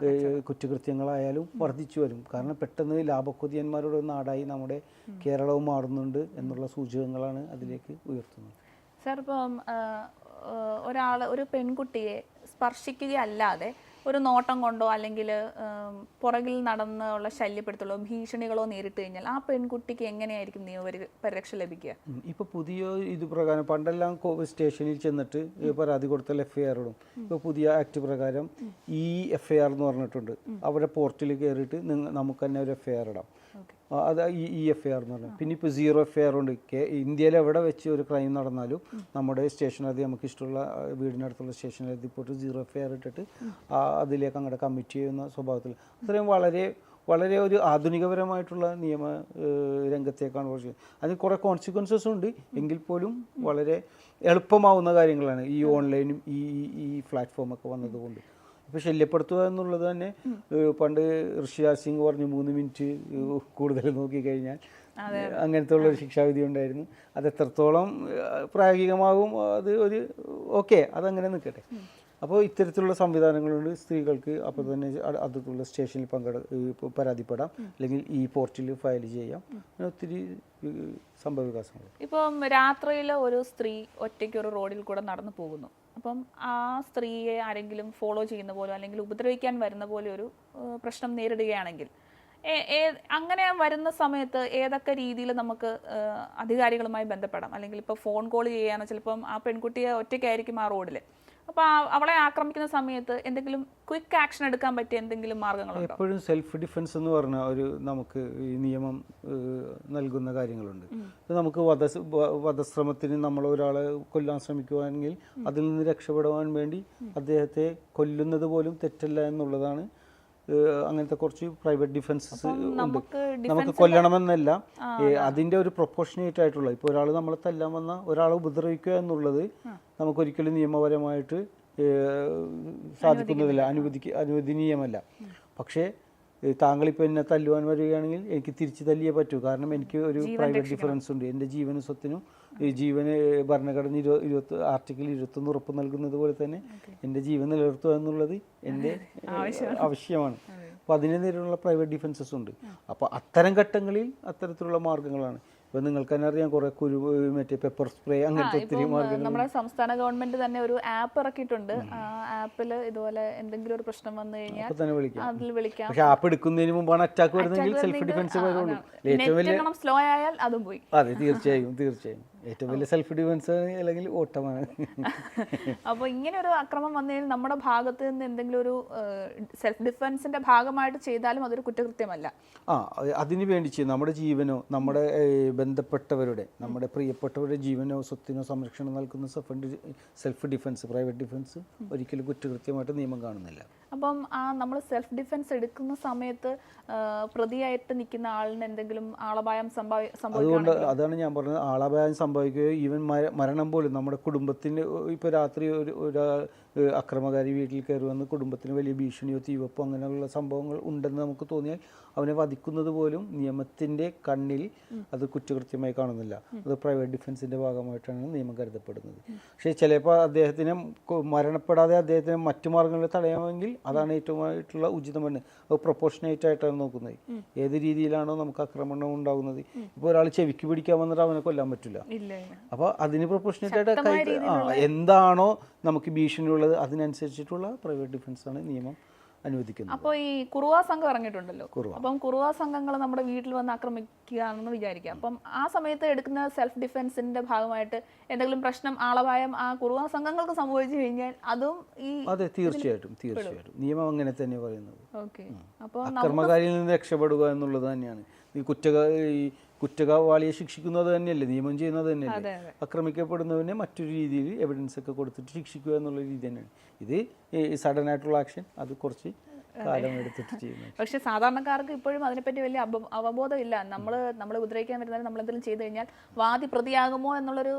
കുറ്റകൃത്യങ്ങളായാലും വർദ്ധിച്ചു വരും. കാരണം പെട്ടെന്ന് ലാഭക്കൊതിയന്മാരുടെ നാടായി നമ്മുടെ കേരളവും മാറുന്നുണ്ട് എന്നുള്ള സൂചകങ്ങളാണ് അതിലേക്ക് ഉയർത്തുന്നത്. സാർ, ഇപ്പം ഒരു പെൺകുട്ടിയെ സ്പർശിക്കുകയല്ലാതെ ഒരു നോട്ടം കൊണ്ടോ അല്ലെങ്കിൽ പുറകിൽ നടന്നുള്ള ശല്യപ്പെടുത്തലോ ഭീഷണികളോ നേരിട്ട് കഴിഞ്ഞാൽ ആ പെൺകുട്ടിക്ക് എങ്ങനെയായിരിക്കും നിയമപരിരക്ഷ ലഭിക്കുക? ഇപ്പോൾ പുതിയ ഇത് പ്രകാരം പണ്ടെല്ലാം സ്റ്റേഷനിൽ ചെന്നിട്ട് പരാതി കൊടുത്താൽ FIR ഇടും. ഇപ്പോൾ പുതിയ ആക്ട് പ്രകാരം FIR എന്ന് പറഞ്ഞിട്ടുണ്ട്. അവരുടെ പോർട്ടിൽ കയറിയിട്ട് നമുക്ക് തന്നെ ഒരു FIR ഇടാം. അത് FIR എന്ന് പറഞ്ഞാൽ. പിന്നെ ഇപ്പോൾ 0 FIR ഉണ്ട്. ഇന്ത്യയിൽ എവിടെ വെച്ച് ഒരു ക്രൈം നടന്നാലും നമ്മുടെ സ്റ്റേഷനതി നമുക്ക് ഇഷ്ടമുള്ള വീടിനടുത്തുള്ള സ്റ്റേഷനതി പോയിട്ട് 0 FIR ഇട്ടിട്ട് അതിലേക്ക് അങ്ങോട്ട് കമ്മിറ്റ് ചെയ്യുന്ന സ്വഭാവത്തിൽ അത്രയും വളരെ ഒരു ആധുനികപരമായിട്ടുള്ള നിയമ രംഗത്തേക്കാണ് കുറച്ച്. അതിന് കുറേ കോൺസിക്വൻസസ് ഉണ്ട്. എങ്കിൽ പോലും വളരെ എളുപ്പമാവുന്ന കാര്യങ്ങളാണ് ഈ ഓൺലൈനും ഈ പ്ലാറ്റ്ഫോമൊക്കെ വന്നതുകൊണ്ട്. ഇപ്പോൾ ശല്യപ്പെടുത്തുക എന്നുള്ളത് തന്നെ പണ്ട് ഋഷിരാജ് സിംഗ് പറഞ്ഞു 3 മിനിറ്റ് കൂടുതൽ നോക്കിക്കഴിഞ്ഞാൽ അങ്ങനത്തെ ഉള്ളൊരു ശിക്ഷാവിധി ഉണ്ടായിരുന്നു. അത് എത്രത്തോളം പ്രായോഗികമാകും അത് അതങ്ങനെ നിൽക്കട്ടെ. അപ്പോൾ ഇത്തരത്തിലുള്ള സംവിധാനങ്ങളുണ്ട്. സ്ത്രീകൾക്ക് അപ്പോൾ തന്നെ അടുത്തുള്ള സ്റ്റേഷനിൽ പരാതിപ്പെടാം, അല്ലെങ്കിൽ ഈ പോർട്ടിൽ ഫയൽ ചെയ്യാം. അങ്ങനെ ഒത്തിരി സംഭവവികാസങ്ങൾ. ഇപ്പം രാത്രിയിൽ ഒരു സ്ത്രീ ഒറ്റയ്ക്ക് ഒരു റോഡിൽ കൂടെ നടന്നു പോകുന്നു. അപ്പം ആ സ്ത്രീയെ ആരെങ്കിലും ഫോളോ ചെയ്യുന്ന പോലെ അല്ലെങ്കിൽ ഉപദ്രവിക്കാൻ വരുന്ന പോലെ ഒരു പ്രശ്നം നേരിടുകയാണെങ്കിൽ അങ്ങനെ വരുന്ന സമയത്ത് ഏതൊക്കെ രീതിയിൽ നമുക്ക് അധികാരികളുമായി ബന്ധപ്പെടാം? അല്ലെങ്കിൽ ഇപ്പോൾ ഫോൺ കോൾ ചെയ്യാനോ, ചിലപ്പം ആ പെൺകുട്ടിയെ ഒറ്റയ്ക്കായിരിക്കും ആ റോഡിൽ, അപ്പോൾ അവളെ ആക്രമിക്കുന്ന സമയത്ത് എന്തെങ്കിലും ക്വിക്ക് ആക്ഷൻ എടുക്കാൻ പറ്റിയ എന്തെങ്കിലും മാർഗങ്ങളുണ്ടോ? എപ്പോഴും സെൽഫ് ഡിഫെൻസ് എന്ന് പറഞ്ഞ നമുക്ക് ഈ നിയമം നൽകുന്ന കാര്യങ്ങളുണ്ട്. നമുക്ക് വധശ്രമത്തിന് നമ്മൾ ഒരാളെ കൊല്ലാൻ ശ്രമിക്കുവാണെങ്കിൽ അതിൽ നിന്ന് രക്ഷപ്പെടുവാൻ വേണ്ടി അദ്ദേഹത്തെ കൊല്ലുന്നത് പോലും തെറ്റല്ല എന്നുള്ളതാണ്. അങ്ങനത്തെ കുറച്ച് പ്രൈവറ്റ് ഡിഫെൻസസ് ഉണ്ട്. നമുക്ക് കൊല്ലണമെന്നല്ല, അതിൻ്റെ ഒരു പ്രൊപ്പോർഷനേറ്റ് ആയിട്ടുള്ള, ഇപ്പോൾ ഒരാൾ നമ്മളെ തല്ലാൻ വന്ന ഒരാളെ ഉപദ്രവിക്കുക എന്നുള്ളത് നമുക്കൊരിക്കലും നിയമപരമായിട്ട് സാധിക്കുന്നതില്ല, അനുവദനീയമല്ല. പക്ഷേ താങ്കളിപ്പോൾ എന്നെ തല്ലുവാൻ വരികയാണെങ്കിൽ എനിക്ക് തിരിച്ച് തല്ലിയേ പറ്റൂ. കാരണം എനിക്ക് ഒരു പ്രൈവറ്റ് ഡിഫറൻസ് ഉണ്ട്. എൻ്റെ ജീവനും സ്വത്തിനും ജീവന് ഭരണഘടന ആർട്ടിക്കിൾ 21 ഉറപ്പ് നൽകുന്നത് പോലെ തന്നെ എൻ്റെ ജീവൻ നിലനിർത്തുക എന്നുള്ളത് എൻ്റെ ആവശ്യമാണ്. അപ്പോൾ അതിനെ നേരിടുള്ള പ്രൈവറ്റ് ഡിഫൻസസ് ഉണ്ട്. അപ്പോൾ അത്തരം ഘട്ടങ്ങളിൽ അത്തരത്തിലുള്ള മാർഗ്ഗങ്ങളാണ്. ഇപ്പോൾ നിങ്ങൾക്ക് തന്നെ അറിയാം, കുറേ മറ്റേ പെപ്പർ സ്പ്രേ അങ്ങനത്തെ ഒത്തിരി മാർഗ്ഗങ്ങൾ. നമ്മുടെ സംസ്ഥാന ഗവൺമെന്റ് തന്നെ ഒരു ആപ്പ് ഇറക്കിയിട്ടുണ്ട്. ആ ആപ്പിൽ ഇതുപോലെ എന്തെങ്കിലും ഒരു പ്രശ്നം വന്നു കഴിഞ്ഞാൽ അതിൽ വിളിക്കാം. പക്ഷെ ആപ്പ് എടുക്കുന്നതിന് മുമ്പാണ് അറ്റാക്ക് വരുന്നതെങ്കിൽ സെൽഫ് ഡിഫൻസ് വരുള്ളൂ. ഏറ്റവും വലിയ സ്ലോ ആയാൽ അതും പോയി. അതെ, തീർച്ചയായും ഏറ്റവും വലിയ സെൽഫ് ഡിഫൻസ് അല്ലെങ്കിൽ ഓട്ടമാണ്. അപ്പോൾ ഇങ്ങനെ ഒരു അക്രമം വന്നു കഴിഞ്ഞാൽ നമ്മുടെ ഭാഗത്ത് നിന്ന് എന്തെങ്കിലും ഒരു സെൽഫ് ഡിഫൻസിന്റെ ഭാഗമായിട്ട് ചെയ്താലും അതൊരു കുറ്റകൃത്യമല്ല. അതിനു വേണ്ടി ചെയ്യും. നമ്മുടെ ജീവനോ നമ്മുടെ ബന്ധപ്പെട്ടവരുടെ നമ്മുടെ പ്രിയപ്പെട്ടവരുടെ ജീവനോ സ്വത്തിനോ സംരക്ഷണം നൽകുന്ന സെൽഫ് ഡിഫൻസ്, പ്രൈവറ്റ് ഡിഫൻസ് ഒരിക്കലും കുറ്റകൃത്യമായിട്ട് നിയമം കാണുന്നില്ല. അപ്പം നമ്മൾ സെൽഫ് ഡിഫൻസ് എടുക്കുന്ന സമയത്ത് പ്രതിയായിട്ട് നിൽക്കുന്ന ആളിന് എന്തെങ്കിലും ആളപായം അതുകൊണ്ട് അതാണ് ഞാൻ പറഞ്ഞത്, ആളപായം സംഭവിക്കുകയോ ഈവൻ മരണം പോലും നമ്മുടെ കുടുംബത്തിന് ഇപ്പോൾ രാത്രി ഒരു അക്രമകാരി വീട്ടിൽ കയറി വന്ന് കുടുംബത്തിന് വലിയ ഭീഷണിയോ തീവപ്പോ അങ്ങനെയുള്ള സംഭവങ്ങൾ ഉണ്ടെന്ന് നമുക്ക് തോന്നിയാൽ അവനെ വധിക്കുന്നത് പോലും നിയമത്തിൻ്റെ കണ്ണിൽ അത് കുറ്റകൃത്യമായി കാണുന്നില്ല. അത് പ്രൈവറ്റ് ഡിഫൻസിൻ്റെ ഭാഗമായിട്ടാണ് നിയമം കരുതപ്പെടുന്നത്. പക്ഷേ ചിലപ്പോൾ അദ്ദേഹത്തിനെ മരണപ്പെടാതെ അദ്ദേഹത്തിന് മറ്റു മാർഗങ്ങളിൽ തടയാമെങ്കിൽ അതാണ് ഏറ്റവുമായിട്ടുള്ള ഉചിതമെന്ന്. അത് പ്രൊപ്പോർഷനേറ്റ് ആയിട്ടാണ് നോക്കുന്നത്. ഏത് രീതിയിലാണോ നമുക്ക് ആക്രമണം ഉണ്ടാകുന്നത്. ഇപ്പോൾ ഒരാൾ ചെവിക്ക് പിടിക്കാൻ വന്നിട്ട് അവനെ കൊല്ലാൻ പറ്റില്ല. അപ്പോൾ അതിന് പ്രൊപ്പോർഷനേറ്റ് ആയിട്ട് എന്താണോ നമുക്ക് ഭീഷണിയുള്ളത് അതിനനുസരിച്ചിട്ടുള്ള പ്രൈവറ്റ് ഡിഫൻസാണ് നിയമം അനുവദിക്കുന്നത്. അപ്പോൾ ഈ കുറുവാ സംഘം ഇറങ്ങിയിട്ടുണ്ടല്ലോ, അപ്പം കുറുവാ സംഘങ്ങൾ നമ്മുടെ വീട്ടിൽ വന്ന് ആക്രമിക്കുകയാണെന്ന് വിചാരിക്കുക. അപ്പം ആ സമയത്ത് എടുക്കുന്ന സെൽഫ് ഡിഫെൻസിന്റെ ഭാഗമായിട്ട് എന്തെങ്കിലും പ്രശ്നം ആളപായം ആ കുറുവാ സംഘങ്ങൾക്ക് സംഭവിച്ചു കഴിഞ്ഞാൽ അതും ഈ അതെ തീർച്ചയായിട്ടും നിയമം അങ്ങനെ തന്നെ പറയുന്നത്. ഓക്കെ, അപ്പോൾ അക്രമകാരിയിൽ നിന്ന് രക്ഷപ്പെടുക എന്നുള്ളത് തന്നെയാണ്. ഈ കുറ്റവാളിയെ ശിക്ഷിക്കുന്നത് തന്നെയല്ലേ നിയമം ചെയ്യുന്നത് തന്നെയല്ലേ. ആക്രമിക്കപ്പെടുന്നവനെ മറ്റൊരു രീതിയിൽ എവിഡൻസ് ഒക്കെ കൊടുത്തിട്ട് ശിക്ഷിക്കുക എന്നുള്ള രീതി തന്നെയാണ്. ഇത് സഡൻ ആയിട്ടുള്ള ആക്ഷൻ അത് കുറച്ച് കാലം എടുത്തിട്ട് ചെയ്യുന്നത്. പക്ഷെ സാധാരണക്കാർക്ക് ഇപ്പോഴും അതിനെപ്പറ്റി വലിയ അവബോധമില്ല. നമ്മളെ ഉപദ്രവിക്കാൻ വരുന്നവരെ നമ്മളെന്തെങ്കിലും ചെയ്തു കഴിഞ്ഞാൽ വാദി പ്രതിയാകുമോ എന്നുള്ളൊരു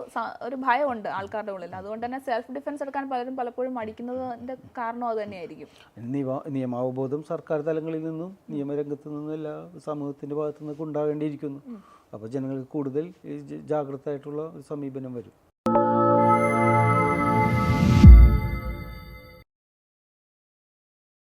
ഭയമുണ്ട് ആൾക്കാരുടെ ഉള്ളിൽ. അതുകൊണ്ട് തന്നെ സെൽഫ് ഡിഫെൻസ് എടുക്കാൻ പലപ്പോഴും മടിക്കുന്നതിന്റെ കാരണം അത് തന്നെയായിരിക്കും. നിയമാവബോധം സർക്കാർ തലങ്ങളിൽ നിന്നും നിയമരംഗത്ത് നിന്നും എല്ലാ സമൂഹത്തിന്റെ ഭാഗത്തു നിന്നൊക്കെ ഉണ്ടാകേണ്ടിയിരിക്കുന്നു. അപ്പോൾ ജനങ്ങൾക്ക് കൂടുതൽ ജാഗ്രത ആയിട്ടുള്ള ഒരു സമീപനം വരും.